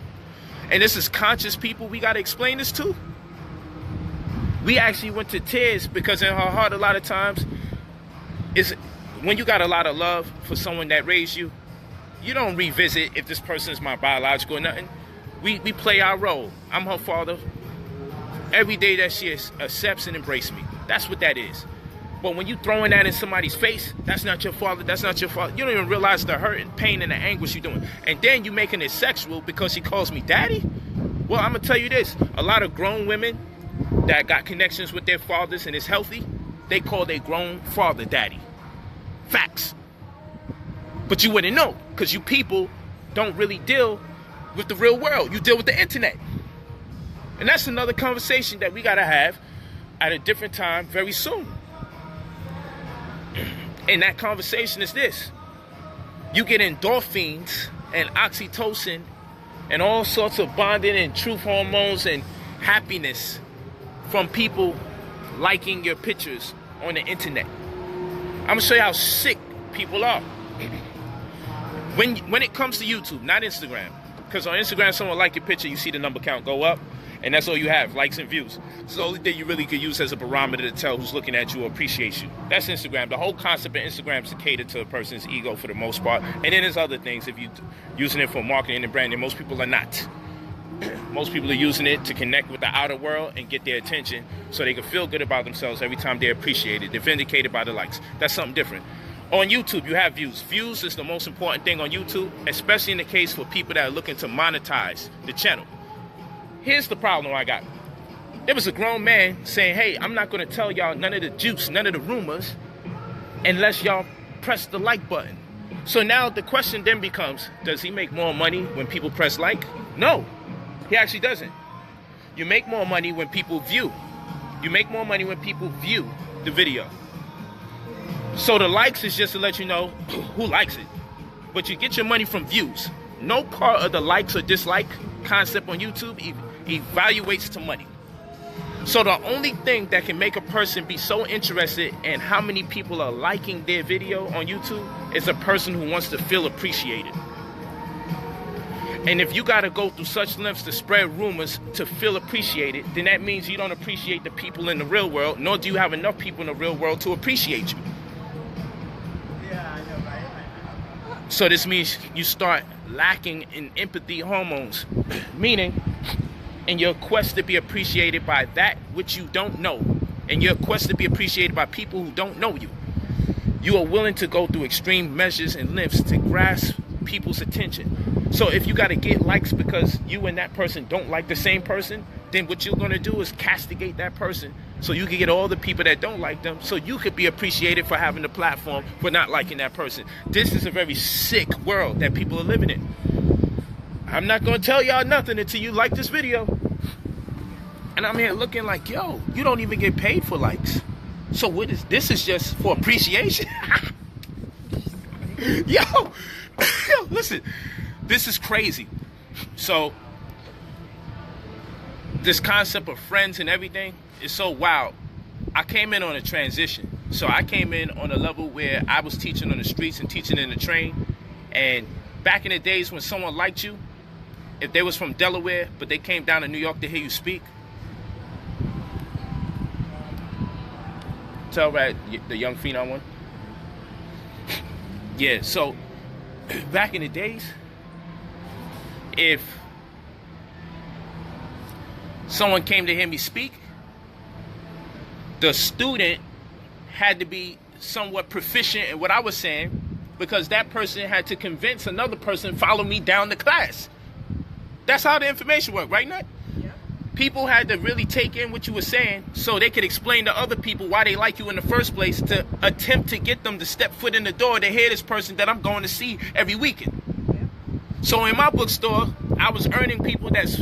Speaker 1: And this is conscious people we got to explain this to. We actually went to tears because in her heart a lot of times, is when you got a lot of love for someone that raised you, you don't revisit if this person is my biological or nothing. We play our role. I'm her father. Every day that she accepts and embraces me. That's what that is. But when you throwing that in somebody's face, that's not your father, that's not your father. You don't even realize the hurt and pain and the anguish you're doing. And then you making it sexual because she calls me daddy? Well, I'm going to tell you this. A lot of grown women that got connections with their fathers and is healthy, they call their grown father daddy. Facts. But you wouldn't know because you people don't really deal with the real world. You deal with the internet. And that's another conversation that we got to have at a different time very soon. And that conversation is this. You get endorphins and oxytocin and all sorts of bonding and truth hormones and happiness from people liking your pictures on the internet. I'm going to show you how sick people are. When it comes to YouTube, not Instagram. Because on Instagram, someone like your picture, you see the number count go up. And that's all you have, likes and views. It's the only thing you really could use as a barometer to tell who's looking at you or appreciates you. That's Instagram. The whole concept of Instagram is to cater to a person's ego for the most part. And then there's other things. If you're using it for marketing and branding, most people are not. Most people are using it to connect with the outer world and get their attention so they can feel good about themselves every time they're appreciated. They're vindicated by the likes. That's something different. On YouTube, you have views. Views is the most important thing on YouTube, especially in the case for people that are looking to monetize the channel. Here's the problem I got. There was a grown man saying, hey, I'm not going to tell y'all none of the juice, none of the rumors, unless y'all press the like button. So now the question then becomes, does he make more money when people press like? No, he actually doesn't. You make more money when people view. You make more money when people view the video. So the likes is just to let you know who likes it. But you get your money from views. No part of the likes or dislike concept on YouTube evaluates to money. So the only thing that can make a person be so interested in how many people are liking their video on YouTube is a person who wants to feel appreciated. And if you got to go through such lengths to spread rumors to feel appreciated, then that means you don't appreciate the people in the real world, nor do you have enough people in the real world to appreciate you. So this means you start lacking in empathy hormones, meaning in your quest to be appreciated by that which you don't know, in your quest to be appreciated by people who don't know you, you are willing to go through extreme measures and lengths to grasp people's attention. So if you got to get likes because you and that person don't like the same person, then what you're going to do is castigate that person so you can get all the people that don't like them, so you could be appreciated for having the platform for not liking that person. This is a very sick world that people are living in. I'm not going to tell y'all nothing until you like this video. And I'm here looking like, yo, you don't even get paid for likes. So what is this? Is just for appreciation? Yo, listen, this is crazy. So this concept of friends and everything is so wild. I came in on a transition. So I came in on a level where I was teaching on the streets and teaching in the train. And back in the days when someone liked you, if they was from Delaware, but they came down to New York to hear you speak, tell right the young phenom one. Yeah, so back in the days, if someone came to hear me speak, the student had to be somewhat proficient in what I was saying, because that person had to convince another person to follow me down the class. That's how the information worked, right, Nut?
Speaker 2: Yeah.
Speaker 1: People had to really take in what you were saying so they could explain to other people why they like you in the first place, to attempt to get them to step foot in the door to hear this person that I'm going to see every weekend.
Speaker 2: Yeah.
Speaker 1: So in my bookstore, I was earning people that's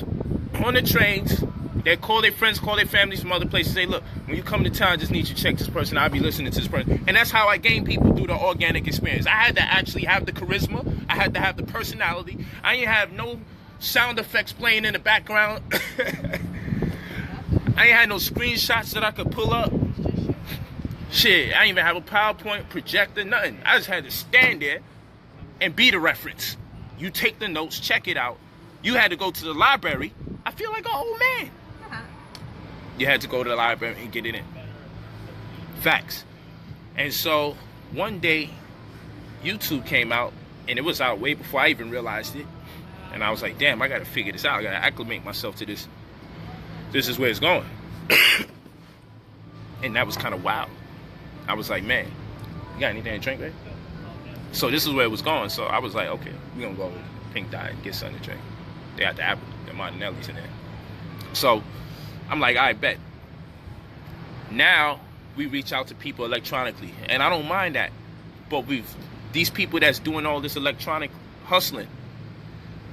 Speaker 1: on the trains. They call their friends, call their families from other places, say, look, when you come to town, I just need you to check this person. I'll be listening to this person. And that's how I gain people through the organic experience. I had to actually have the charisma. I had to have the personality. I didn't have no sound effects playing in the background. I ain't had no screenshots that I could pull up. Shit, I didn't even have a PowerPoint projector, nothing. I just had to stand there and be the reference. You take the notes, check it out. You had to go to the library. I feel like an old man. You had to go to the library and get it in. Facts. And so one day, YouTube came out, and it was out way before I even realized it. And I was like, damn, I got to figure this out. I got to acclimate myself to this. This is where it's going. And that was kind of wild. I was like, man, you got anything to drink, babe? So this is where it was going. So I was like, okay, we're going to go with Pink Dye and get something to drink. They got the apple, the Martinelli's in there. So I'm like, I bet. Now we reach out to people electronically, and I don't mind that. But these people that's doing all this electronic hustling,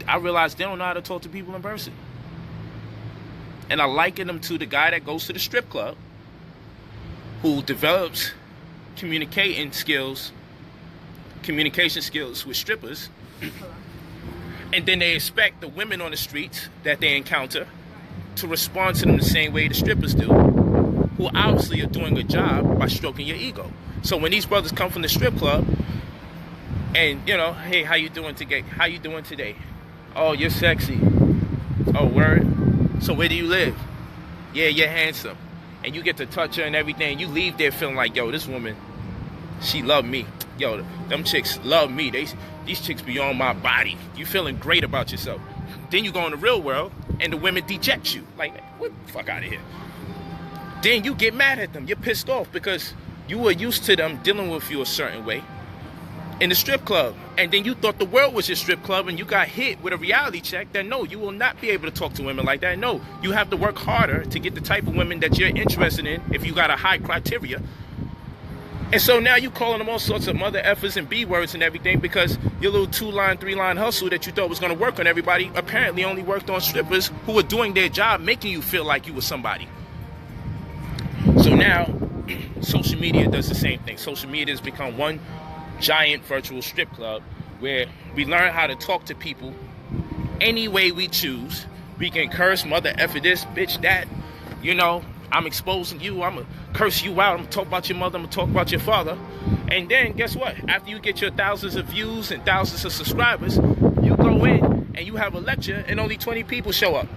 Speaker 1: I realize they don't know how to talk to people in person. And I liken them to the guy that goes to the strip club, who develops communication skills with strippers, and then they expect the women on the streets that they encounter to respond to them the same way the strippers do, who obviously are doing a job by stroking your ego. So when these brothers come from the strip club, and you know, hey, how you doing today? How you doing today? Oh, you're sexy. Oh, word. So where do you live? Yeah, you're handsome. And you get to touch her and everything. You leave there feeling like, yo, this woman, she loved me. Yo, them chicks love me. These chicks be on my body. You feeling great about yourself. Then you go in the real world, and the women deject you. Like, what the fuck out of here? Then you get mad at them. You're pissed off because you were used to them dealing with you a certain way in the strip club. And then you thought the world was your strip club, and you got hit with a reality check that no, you will not be able to talk to women like that. No, you have to work harder to get the type of women that you're interested in if you got a high criteria. And so now you calling them all sorts of mother effers and B words and everything because your little 2-line, 3-line hustle that you thought was going to work on everybody apparently only worked on strippers who were doing their job, making you feel like you were somebody. So now social media does the same thing. Social media has become one giant virtual strip club where we learn how to talk to people any way we choose. We can curse, mother effer this, bitch that, you know. I'm exposing you, I'm going to curse you out, I'm going to talk about your mother, I'm going to talk about your father. And then, guess what? After you get your thousands of views and thousands of subscribers, you go in and you have a lecture and only 20 people show up.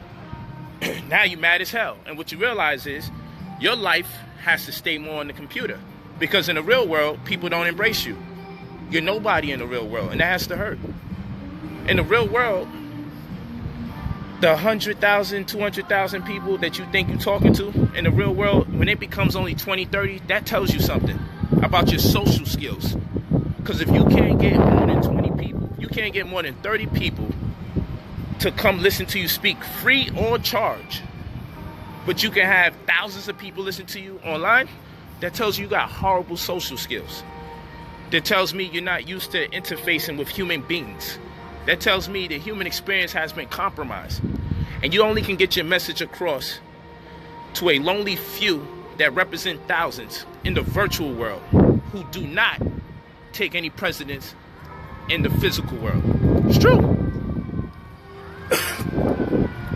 Speaker 1: Now you're mad as hell. And what you realize is your life has to stay more on the computer. Because in the real world, people don't embrace you. You're nobody in the real world, and that has to hurt. In the real world, the 100,000, 200,000 people that you think you're talking to in the real world, when it becomes only 20, 30, that tells you something about your social skills. Because if you can't get more than 20 people, you can't get more than 30 people to come listen to you speak free or charge, but you can have thousands of people listen to you online, that tells you got horrible social skills. That tells me you're not used to interfacing with human beings. That tells me the human experience has been compromised. And you only can get your message across to a lonely few that represent thousands in the virtual world who do not take any precedence in the physical world. It's true.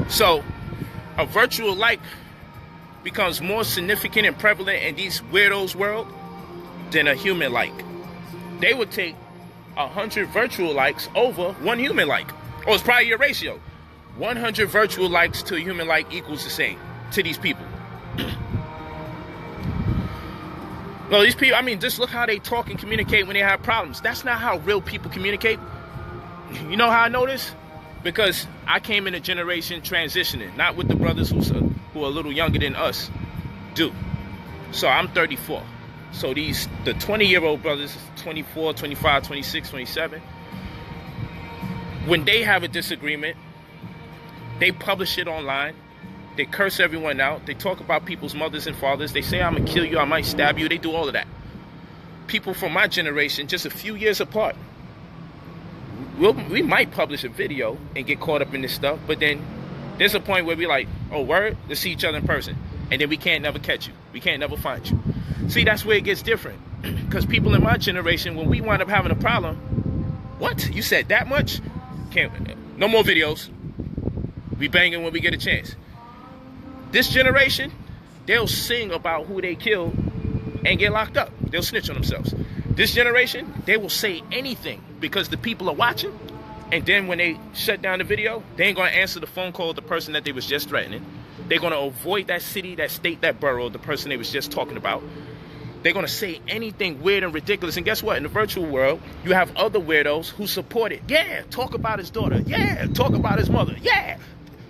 Speaker 1: So, a virtual like becomes more significant and prevalent in these weirdos' world than a human like. They would take 100 virtual likes over one human like. Or it's probably your ratio. 100 virtual likes to a human like equals the same to these people. No, these people, I mean, just look how they talk and communicate when they have problems. That's not how real people communicate. You know how I know this? Because I came in a generation transitioning, not with the brothers who who are a little younger than us do. So I'm 34. So the 20-year-old brothers, 24, 25, 26, 27, when they have a disagreement, they publish it online. They curse everyone out. They talk about people's mothers and fathers. They say, I'm going to kill you. I might stab you. They do all of that. People from my generation, just a few years apart, we might publish a video and get caught up in this stuff. But then there's a point where we're like, oh, word? Let's see each other in person. And then we can't never catch you. We can't never find you. See, that's where it gets different. Because people in my generation, when we wind up having a problem, what? You said that much? No more videos. We banging when we get a chance. This generation, they'll sing about who they killed and get locked up. They'll snitch on themselves. This generation, they will say anything because the people are watching. And then when they shut down the video, they ain't going to answer the phone call of the person that they was just threatening. They're going to avoid that city, that state, that borough, the person they was just talking about. They're going to say anything weird and ridiculous. And guess what? In the virtual world, you have other weirdos who support it. Yeah, talk about his daughter. Yeah, talk about his mother. Yeah,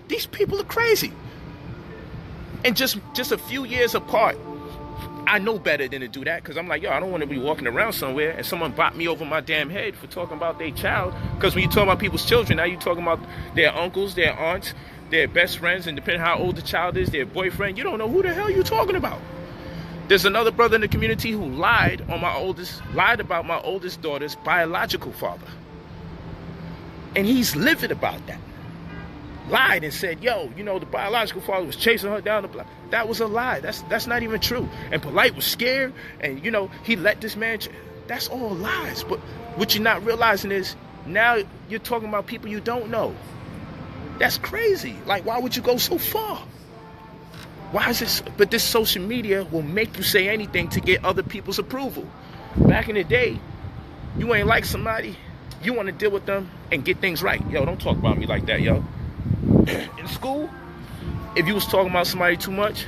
Speaker 1: these people are crazy. And just a few years apart, I know better than to do that, because I'm like, yo, I don't want to be walking around somewhere and someone bop me over my damn head for talking about their child. Because when you talk about people's children, now you're talking about their uncles, their aunts, their best friends, and depending how old the child is, their boyfriend. You don't know who the hell you're talking about. There's another brother in the community who lied about my oldest daughter's biological father. And he's livid about that. Lied and said, yo, you know, the biological father was chasing her down the block. That was a lie. That's not even true. And Polight was scared, and, you know, he let this man... That's all lies. But what you're not realizing is, now you're talking about people you don't know. That's crazy. Like, why would you go so far? Why is this? But this social media will make you say anything to get other people's approval. Back in the day, you ain't like somebody, you want to deal with them and get things right. Yo, don't talk about me like that, yo. In school, if you was talking about somebody too much,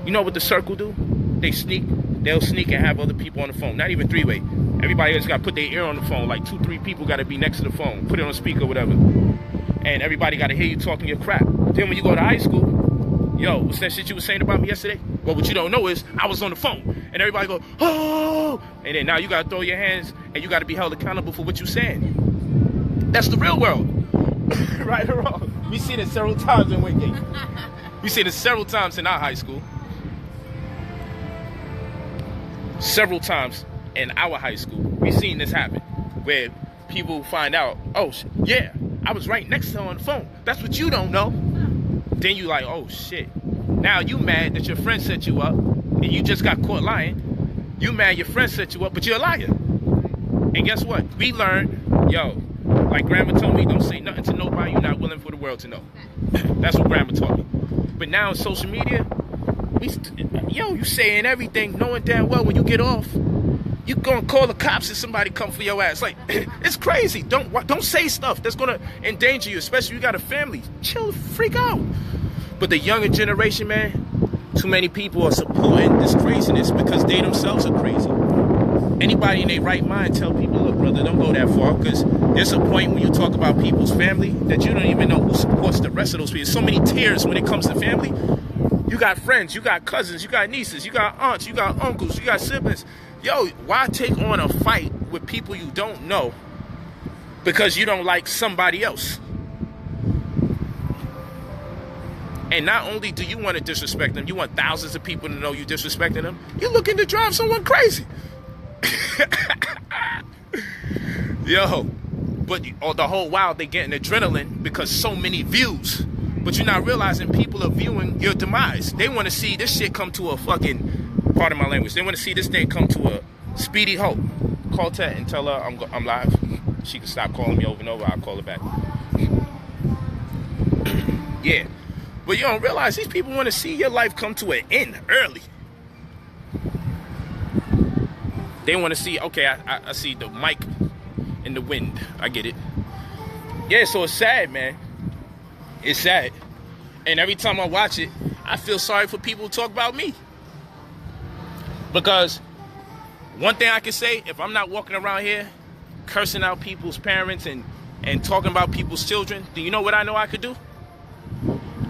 Speaker 1: you know what the circle do? They'll sneak and have other people on the phone. Not even three-way. Everybody else got to put their ear on the phone. Like 2-3 people got to be next to the phone. Put it on speaker or whatever. And everybody got to hear you talking your crap. Then when you go to high school, yo, what's that shit you was saying about me yesterday? Well, what you don't know is I was on the phone. And everybody go, oh! And then now you got to throw your hands and you got to be held accountable for what you're saying. That's the real world. Right or wrong? We seen it several times in Wingate. We seen it several times in our high school. Several times in our high school, we seen this happen. Where people find out, oh, yeah, I was right next to her on the phone. That's what you don't know. Then you like, oh, shit. Now you mad that your friend set you up and you just got caught lying. You mad your friend set you up, but you're a liar. And guess what? We learned, yo, like Grandma told me, don't say nothing to nobody you're not willing for the world to know. That's what Grandma taught me. But now in social media, you saying everything, knowing damn well when you get off, you gonna call the cops if somebody come for your ass. Like, it's crazy. Don't say stuff that's gonna endanger you, especially if you got a family. Chill, freak out. But the younger generation, man, too many people are supporting this craziness because they themselves are crazy. Anybody in their right mind tell people, look, brother, don't go that far, because there's a point when you talk about people's family that you don't even know who supports the rest of those people. So many tiers when it comes to family. You got friends, you got cousins, you got nieces, you got aunts, you got uncles, you got siblings. Yo, why take on a fight with people you don't know because you don't like somebody else? And not only do you want to disrespect them, you want thousands of people to know you disrespecting them. You're looking to drive someone crazy. Yo, but the whole while they getting adrenaline because so many views. But you're not realizing people are viewing your demise. They want to see this shit come to a fucking, pardon my language, they want to see this thing come to a speedy halt. Call Tet and tell her I'm live. She can stop calling me over and over. I'll call her back. Yeah. But you don't realize these people want to see your life come to an end early. They want to see, okay, I see the mic in the wind. I get it. Yeah, so it's sad, man. It's sad. And every time I watch it, I feel sorry for people who talk about me. Because one thing I can say, if I'm not walking around here cursing out people's parents and talking about people's children, then you know what I know I could do?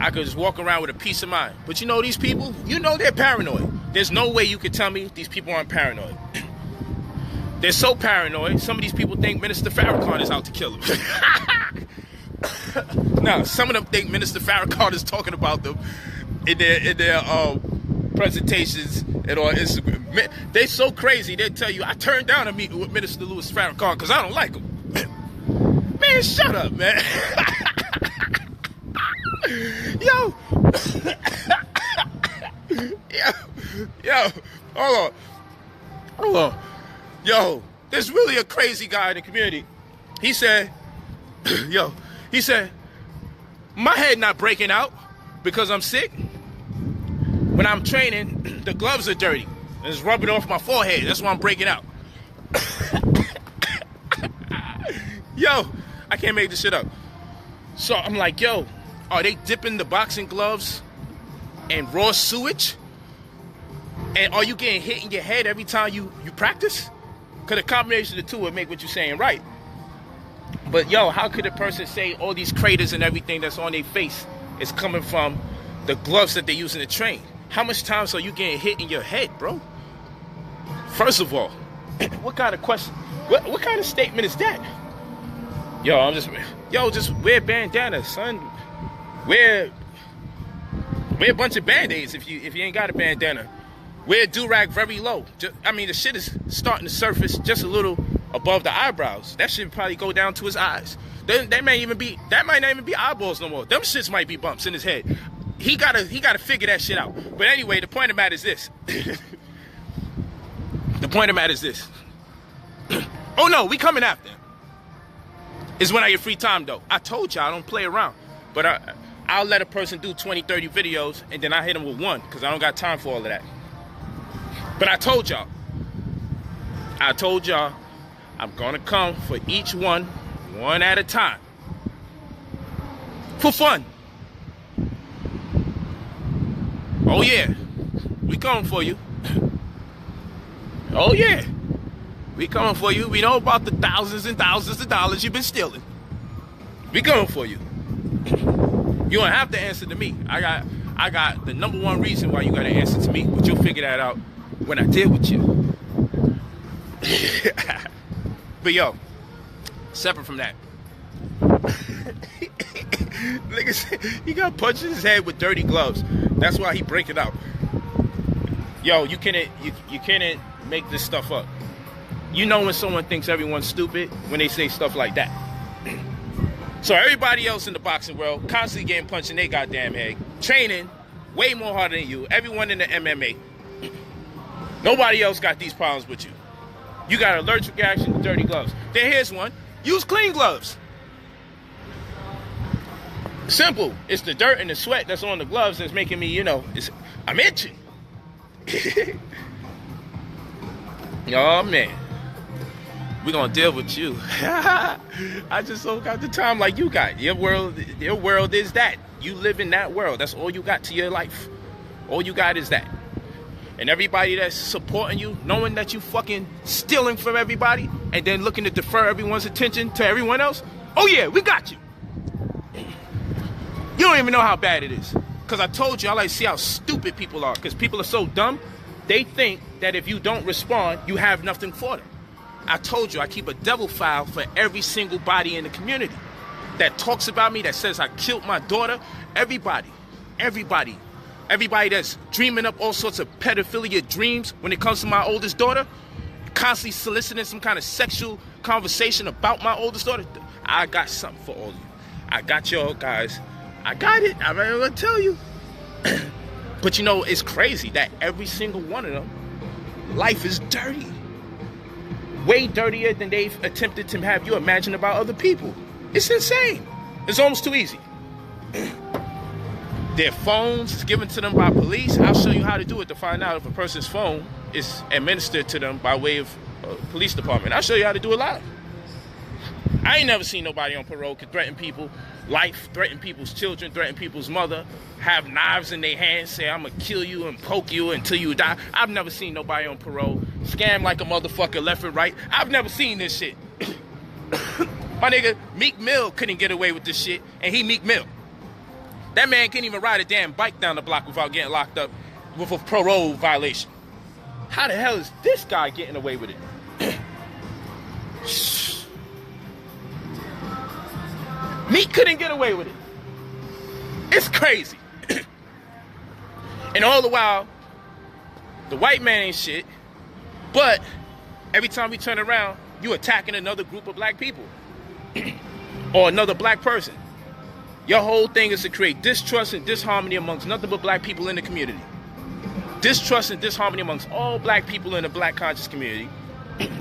Speaker 1: I could just walk around with a peace of mind. But you know these people, you know they're paranoid. There's no way you could tell me these people aren't paranoid. They're so paranoid, some of these people think Minister Farrakhan is out to kill them. Now, some of them think Minister Farrakhan is talking about them in their presentations and on Instagram. They're so crazy, they tell you, I turned down a meeting with Minister Louis Farrakhan because I don't like him. Man, shut up, man. Yo, hold on. Yo, there's really a crazy guy in the community. He said, my head not breaking out because I'm sick. When I'm training, the gloves are dirty. And it's rubbing off my forehead. That's why I'm breaking out. Yo, I can't make this shit up. So I'm like, yo, are they dipping the boxing gloves in raw sewage? And are you getting hit in your head every time you practice? Because the combination of the two would make what you're saying right. But yo, how could a person say all these craters and everything that's on their face is coming from the gloves that they're using to train? How much times are you getting hit in your head, bro? First of all, what kind of question, what kind of statement is that? Just wear bandanas, son. Wear a bunch of band-aids if you ain't got a bandana. Wear a do-rag very low. The shit is starting to surface just a little above the eyebrows. That shit probably go down to his eyes. That might not even be eyeballs no more. Them shits might be bumps in his head. He gotta figure that shit out. But anyway, the point of the matter is this. Oh no, we coming after him. It's when I get free time though. I told y'all I don't play around. But I'll let a person do 20, 30 videos and then I hit them with one because I don't got time for all of that. But I told y'all I'm gonna come for each one at a time. For fun. Oh yeah, we coming for you. Oh yeah, we coming for you. We know about the thousands and thousands of dollars you've been stealing. We coming for you. You don't have to answer to me. I got the number one reason why you gotta answer to me, but you'll figure that out when I deal with you. But yo, separate from that, nigga said he got punched in his head with dirty gloves. That's why he break it out. Yo, you can't make this stuff up. You know when someone thinks everyone's stupid when they say stuff like that. So everybody else in the boxing world constantly getting punched in their goddamn head, training way more harder than you. Everyone in the MMA. Nobody else got these problems with you. You got an allergic reaction to dirty gloves. Then here's one. Use clean gloves. Simple. It's the dirt and the sweat that's on the gloves that's making me, I'm itching. Oh, man. We're going to deal with you. I just don't got the time like you got. Your world is that. You live in that world. That's all you got to your life. All you got is that. And everybody that's supporting you, knowing that you fucking stealing from everybody and then looking to defer everyone's attention to everyone else. Oh yeah, we got you. You don't even know how bad it is. Because I told you, I like to see how stupid people are. Because people are so dumb, they think that if you don't respond, you have nothing for them. I told you, I keep a devil file for every single body in the community that talks about me, that says I killed my daughter. Everybody that's dreaming up all sorts of pedophilia dreams when it comes to my oldest daughter, constantly soliciting some kind of sexual conversation about my oldest daughter. I got something for all of you. I got y'all guys. I got it. I'm going to tell you. But it's crazy that every single one of them, life is dirty. Way dirtier than they've attempted to have you imagine about other people. It's insane. It's almost too easy. Their phones is given to them by police. I'll show you how to do it to find out if a person's phone is administered to them by way of police department. I'll show you how to do it live. I ain't never seen nobody on parole could threaten people life, threaten people's children, threaten people's mother, have knives in their hands, say I'm gonna kill you and poke you until you die. I've never seen nobody on parole scam like a motherfucker left and right. I've never seen this shit. My nigga Meek Mill couldn't get away with this shit, and he Meek Mill. That man can't even ride a damn bike down the block without getting locked up with a parole violation. How the hell is this guy getting away with it? Me couldn't get away with it. It's crazy. And all the while, the white man ain't shit, but every time we turn around, you attacking another group of black people or another black person. Your whole thing is to create distrust and disharmony amongst nothing but black people in the community. Distrust and disharmony amongst all black people in the black conscious community.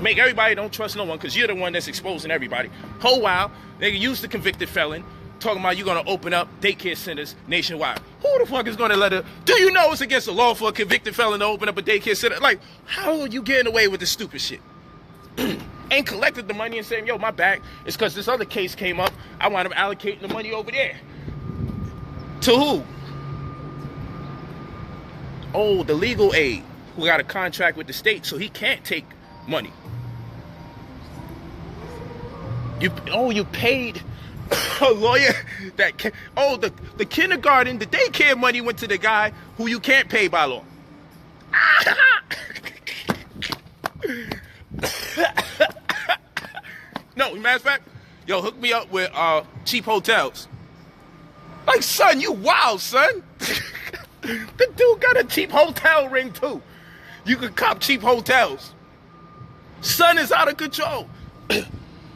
Speaker 1: Make everybody don't trust no one because you're the one that's exposing everybody. Whole while, they use the convicted felon talking about you're going to open up daycare centers nationwide. Who the fuck is going to let her? Do you know it's against the law for a convicted felon to open up a daycare center? Like, how are you getting away with this stupid shit? And collected the money and saying, yo, my bad. It's because this other case came up. I wound up allocating the money over there. To who? Oh, the legal aid who got a contract with the state, so he can't take money. You paid a lawyer that can, the kindergarten, the daycare money went to the guy who you can't pay by law. No, matter of fact, yo, hook me up with cheap hotels. Like, son, you wild, son. The dude got a cheap hotel ring too. You can cop cheap hotels. Son is out of control.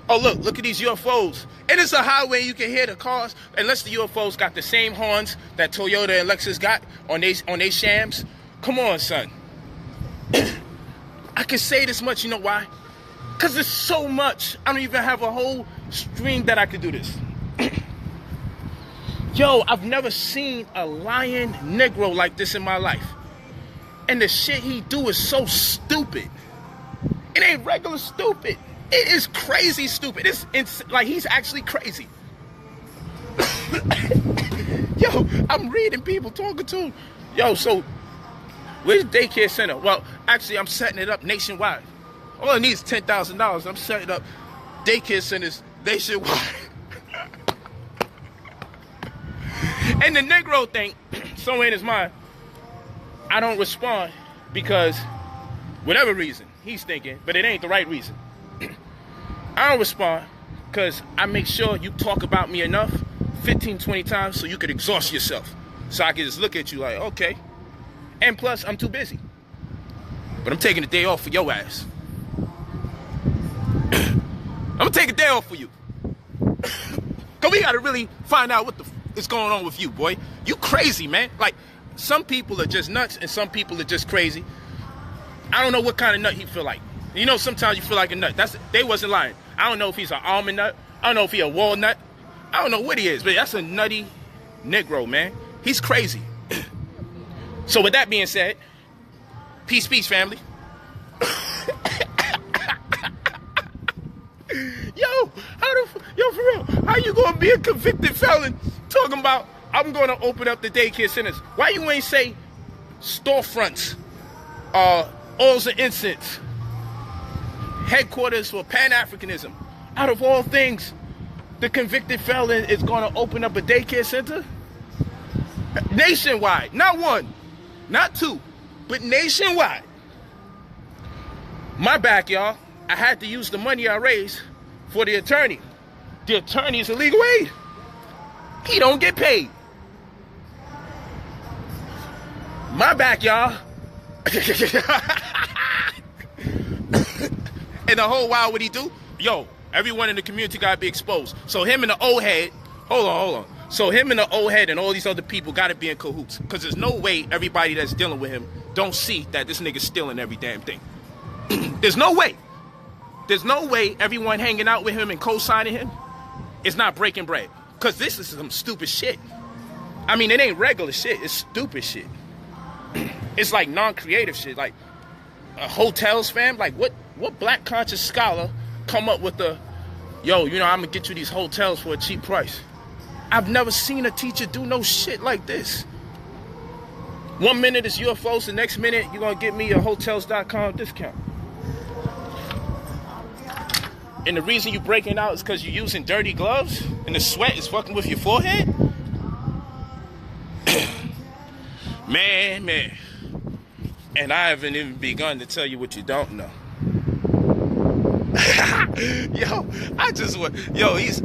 Speaker 1: Oh, look at these UFOs. And it's a highway, you can hear the cars. Unless the UFOs got the same horns that Toyota and Lexus got on they shams. Come on, son. I can say this much, you know why? Because there's so much. I don't even have a whole stream that I could do this. Yo, I've never seen a lying Negro like this in my life. And the shit he do is so stupid. It ain't regular stupid. It is crazy stupid. It's like he's actually crazy. Yo, I'm reading people talking to him. Yo, so where's the daycare center? Well, actually, I'm setting it up nationwide. All it needs is $10,000. I'm setting up daycare centers nationwide. And the Negro thing, somewhere in his mind, I don't respond because whatever reason he's thinking, but it ain't the right reason. I don't respond because I make sure you talk about me enough, 15, 20 times, so you could exhaust yourself. So I can just look at you like, okay. And plus, I'm too busy. But I'm taking a day off for your ass. I'm going to take a day off for you. Because we got to really find out what the is going on with you, boy. You crazy, man. Like, some people are just nuts and some people are just crazy. I don't know what kind of nut he feel like. You know, sometimes you feel like a nut. They wasn't lying. I don't know if he's an almond nut. I don't know if he a walnut. I don't know what he is, but that's a nutty Negro, man. He's crazy. So with that being said, peace, family. Yo, for real, how you gonna be a convicted felon talking about I'm gonna open up the daycare centers? Why you ain't say storefronts, oils and incense, headquarters for Pan-Africanism? Out of all things, the convicted felon is gonna open up a daycare center? Nationwide, not one, not two, but nationwide. My back, y'all. I had to use the money I raised for the attorney. The attorney is a legal aid. He don't get paid. My back, y'all. And the whole while, what he do? Yo, everyone in the community gotta be exposed. So him and the old head, hold on. So him and the old head and all these other people gotta be in cahoots. Because there's no way everybody that's dealing with him don't see that this nigga's stealing every damn thing. There's no way. There's no way everyone hanging out with him and co-signing him is not breaking bread. Because this is some stupid shit. I mean, it ain't regular shit. It's stupid shit. It's like non-creative shit. Like, hotels, fam? Like, what black conscious scholar come up with the, yo, you know, I'm going to get you these hotels for a cheap price? I've never seen a teacher do no shit like this. 1 minute it's UFOs, the next minute you're going to get me a Hotels.com discount. And the reason you breaking out is because you're using dirty gloves and the sweat is fucking with your forehead? Man. And I haven't even begun to tell you what you don't know.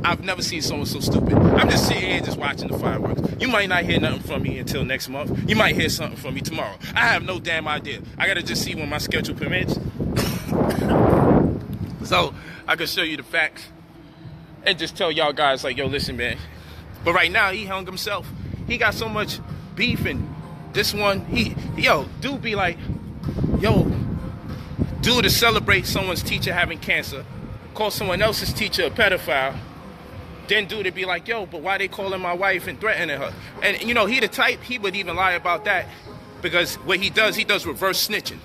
Speaker 1: I've never seen someone so stupid. I'm just sitting here just watching the fireworks. You might not hear nothing from me until next month. You might hear something from me tomorrow. I have no damn idea. I gotta just see when my schedule permits. So I can show you the facts and just tell y'all guys like, yo, listen, man. But right now he hung himself. He got so much beef, and this one, dude be like, yo, dude to celebrate someone's teacher having cancer, call someone else's teacher a pedophile, then dude to be like, yo, but why they calling my wife and threatening her? And he the type, he would even lie about that, because what he does reverse snitching.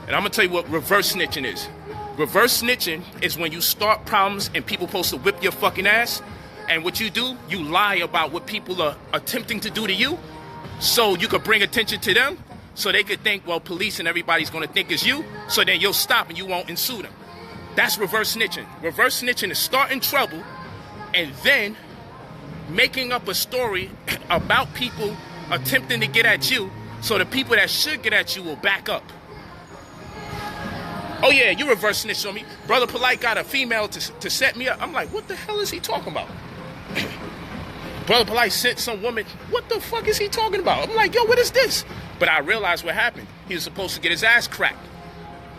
Speaker 1: And I'm gonna tell you what reverse snitching is. Reverse snitching is when you start problems and people supposed to whip your fucking ass, and what you do, you lie about what people are attempting to do to you, so you could bring attention to them, so they could think, well, police and everybody's gonna think it's you, so then you'll stop and you won't ensue them. That's reverse snitching. Reverse snitching is starting trouble and then making up a story about people attempting to get at you, so the people that should get at you will back up. Oh yeah, you reverse snitched on me. Brother Polight got a female to set me up. I'm like, what the hell is he talking about? Brother Polight sent some woman. What the fuck is he talking about? I'm like, yo, what is this? But I realized what happened. He was supposed to get his ass cracked.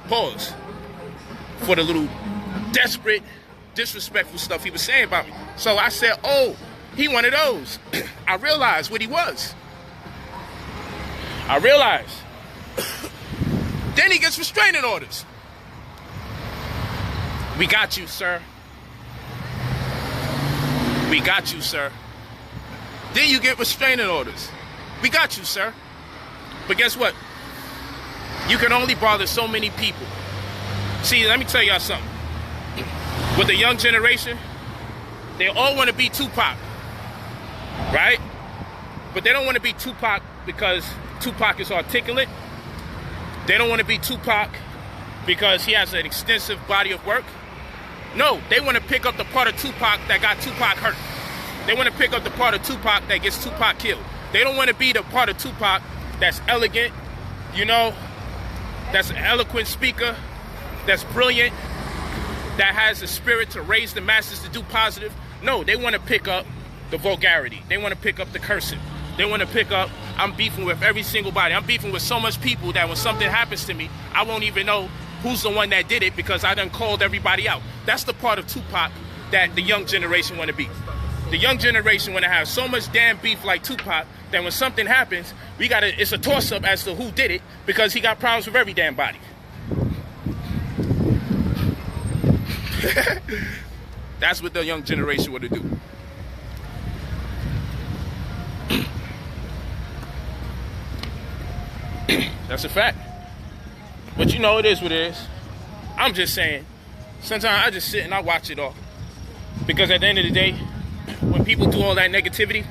Speaker 1: Pause. For the little desperate, disrespectful stuff he was saying about me. So I said, oh, he one of those. I realized what he was. I realized. Then he gets restraining orders. We got you, sir. We got you, sir. Then you get restraining orders. We got you, sir. But guess what? You can only bother so many people. See, let me tell y'all something. With the young generation, they all want to be Tupac, right? But they don't want to be Tupac because Tupac is articulate. They don't want to be Tupac because he has an extensive body of work. No, they want to pick up the part of Tupac that got Tupac hurt. They want to pick up the part of Tupac that gets Tupac killed. They don't want to be the part of Tupac that's elegant, that's an eloquent speaker, that's brilliant, that has the spirit to raise the masses to do positive. No, they want to pick up the vulgarity. They want to pick up the cursing. They want to pick up, I'm beefing with every single body. I'm beefing with so much people that when something happens to me, I won't even know who's the one that did it because I done called everybody out. That's the part of Tupac that the young generation want to be. The young generation want to have so much damn beef like Tupac that when something happens, it's a toss-up as to who did it because he got problems with every damn body. That's what the young generation want to do. That's a fact. But it is what it is. I'm just saying, sometimes I just sit and I watch it all. Because at the end of the day, when people do all that negativity,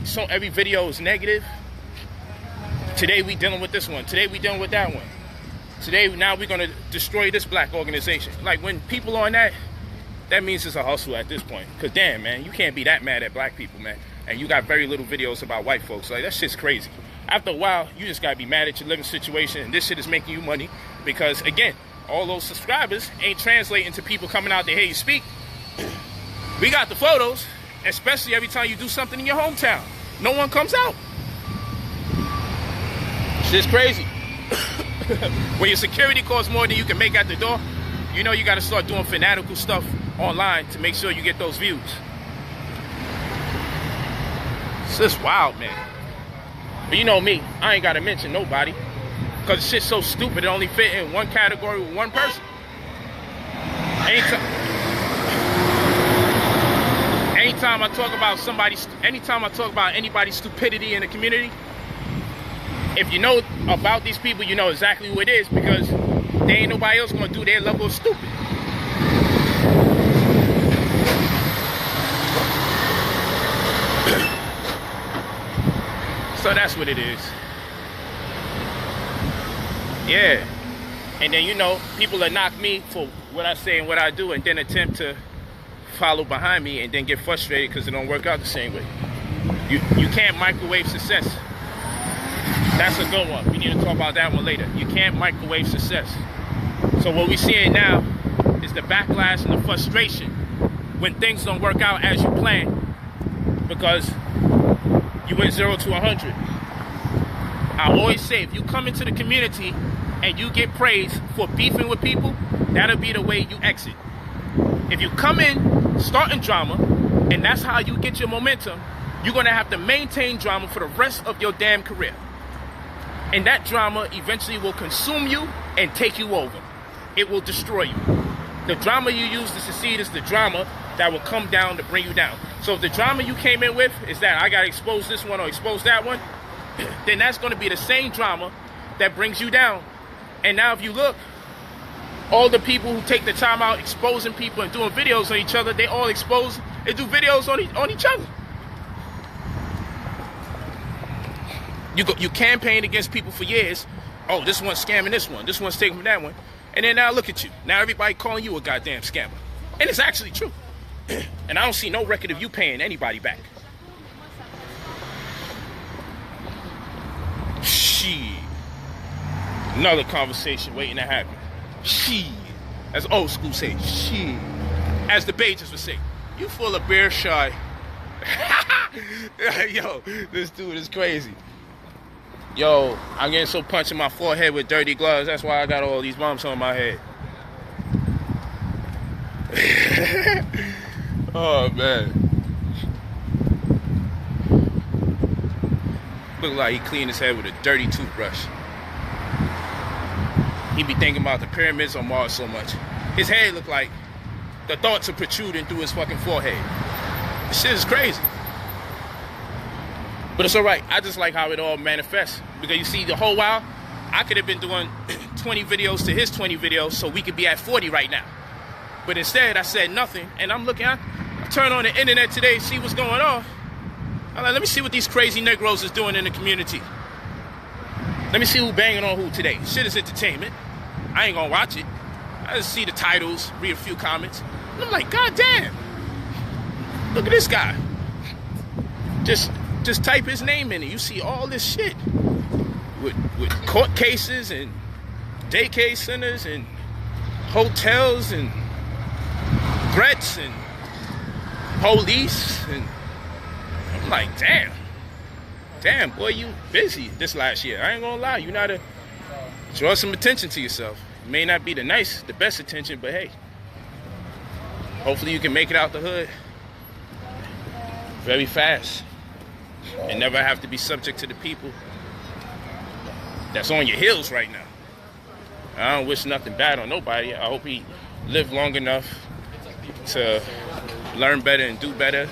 Speaker 1: so every video is negative. Today we dealing with this one. Today we dealing with that one. Today, now we're going to destroy this black organization. Like, when people on that means it's a hustle at this point. Because, damn, man, you can't be that mad at black people, man. And you got very little videos about white folks. Like, that shit's crazy. After a while, you just got to be mad at your living situation. And this shit is making you money. Because, again, all those subscribers ain't translating to people coming out to hear you speak. We got the photos, especially every time you do something in your hometown. No one comes out. Shit's crazy. When your security costs more than you can make at the door, you got to start doing fanatical stuff online to make sure you get those views. It's just wild, man. But you know me, I ain't got to mention nobody because the shit's so stupid it only fit in one category with one person. Anytime I talk about anybody's stupidity in the community, if you know about these people, you know exactly who it is because there ain't nobody else going to do their level of stupid. So that's what it is. Yeah. And then, people will knock me for what I say and what I do and then attempt to follow behind me and then get frustrated because it don't work out the same way. You can't microwave success. That's a good one. We need to talk about that one later. You can't microwave success. So what we're seeing now is the backlash and the frustration when things don't work out as you plan, because you went 0 to 100. I always say, if you come into the community and you get praised for beefing with people, that'll be the way you exit. If you come in starting drama, and that's how you get your momentum, you're going to have to maintain drama for the rest of your damn career. And that drama eventually will consume you and take you over. It will destroy you. The drama you use to succeed is the drama that will come down to bring you down. So if the drama you came in with is that I got to expose this one or expose that one, then that's going to be the same drama that brings you down. And now if you look, all the people who take the time out exposing people and doing videos on each other, they all expose and do videos on each other. You campaign against people for years. Oh, this one's scamming this one's taking from that one. And then now look at you. Now everybody calling you a goddamn scammer. And it's actually true. And I don't see no record of you paying anybody back. Shit. Another conversation waiting to happen. Shit. As old school say, shit. As the Bages would say, you full of beer shy. Yo, this dude is crazy. Yo, I'm getting so punched in my forehead with dirty gloves. That's why I got all these bumps on my head. Oh, man. Look like he cleaned his head with a dirty toothbrush. He be thinking about the pyramids on Mars so much. His head look like the thoughts are protruding through his fucking forehead. This shit is crazy. But it's alright. I just like how it all manifests. Because you see, the whole while, I could have been doing 20 videos to his 20 videos so we could be at 40 right now. But instead, I said nothing. And I'm looking, I turn on the internet today, see what's going on. I'm like, let me see what these crazy Negroes is doing in the community. Let me see who banging on who today. Shit is entertainment. I ain't gonna watch it. I just see the titles, read a few comments. And I'm like, God damn. Look at this guy. Just type his name in it. You see all this shit. With court cases and daycare centers and hotels and threats and police. And I'm like, damn, boy, you busy this last year. I ain't gonna lie, you gotta draw some attention to yourself. It may not be the best attention, but hey, hopefully you can make it out the hood very fast and never have to be subject to the people that's on your heels right now. I don't wish nothing bad on nobody. I hope he live long enough to learn better and do better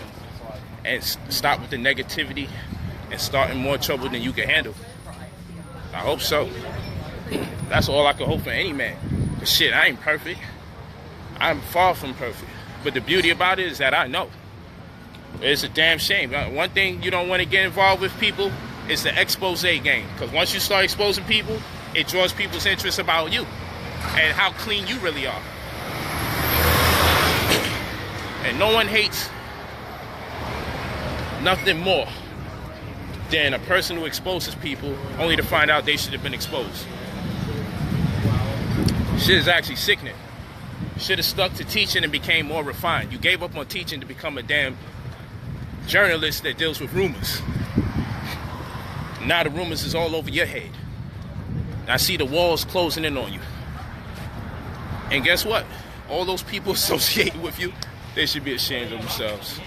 Speaker 1: and stop with the negativity and start in more trouble than you can handle. I hope so. That's all I can hope for any man. But shit, I ain't perfect. I'm far from perfect. But the beauty about it is that I know. It's a damn shame. One thing you don't want to get involved with people is the expose game. Because once you start exposing people, it draws people's interest about you and how clean you really are. And no one hates nothing more than a person who exposes people only to find out they should have been exposed. Shit is actually sickening. Should have stuck to teaching and became more refined. You gave up on teaching to become a damn journalist that deals with rumors. Now the rumors is all over your head. I see the walls closing in on you. And guess what? All those people associated with you, they should be ashamed of themselves.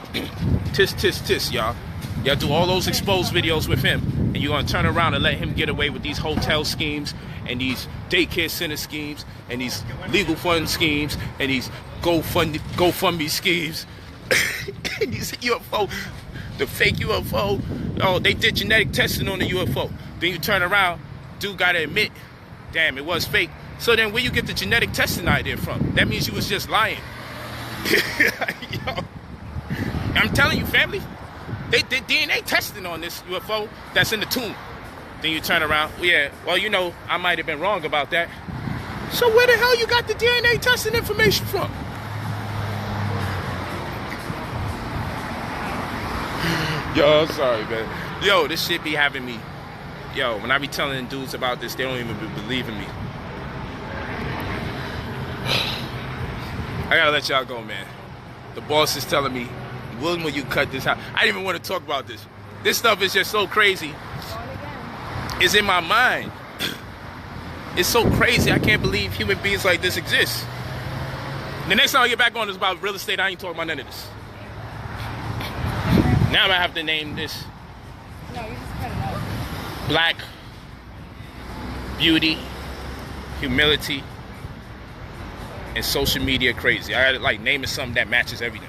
Speaker 1: Tis, y'all. Y'all do all those exposed videos with him, and you're gonna turn around and let him get away with these hotel schemes and these daycare center schemes and these legal fund schemes and these GoFundMe schemes and these UFO, the fake UFO. Oh, they did genetic testing on the UFO. Then you turn around, dude gotta admit, damn, it was fake. So then where you get the genetic testing idea from? That means you was just lying. Yo, I'm telling you, family, they did DNA testing on this UFO that's in the tomb. Then you turn around, yeah, well, you know, I might have been wrong about that. So where the hell you got the DNA testing information from? Yo, I'm sorry, man. Yo, this shit be having me. Yo, when I be telling dudes about this, they don't even be believing me. I gotta let y'all go, man. The boss is telling me, when will you cut this out? I didn't even want to talk about this. This stuff is just so crazy. It's in my mind. It's so crazy. I can't believe human beings like this exist. The next time I get back on is about real estate. I ain't talking about none of this. Now I'm gonna have to name this.
Speaker 2: No, you just cut it out.
Speaker 1: Black beauty, humility, and social media crazy. I gotta like name it something that matches everything.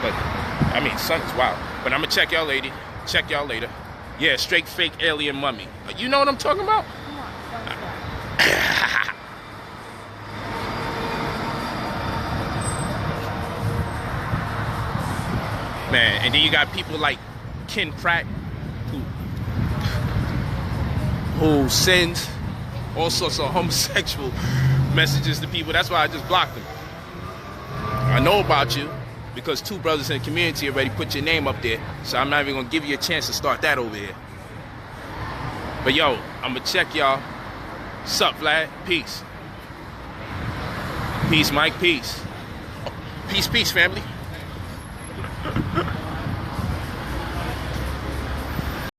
Speaker 1: But I mean, son is wild. But I'm gonna check y'all lady. Check y'all later. Yeah, straight fake alien mummy. You know what I'm talking about?
Speaker 2: Come on, don't stop.
Speaker 1: Man, and then you got people like Ken Pratt who sends all sorts of homosexual messages to people. That's why I just blocked them. I know about you because two brothers in the community already put your name up there, so I'm not even gonna give you a chance to start that over here. But yo, I'm gonna check y'all. Sup, Vlad? Peace. Peace, Mike. Peace. Peace, peace, family.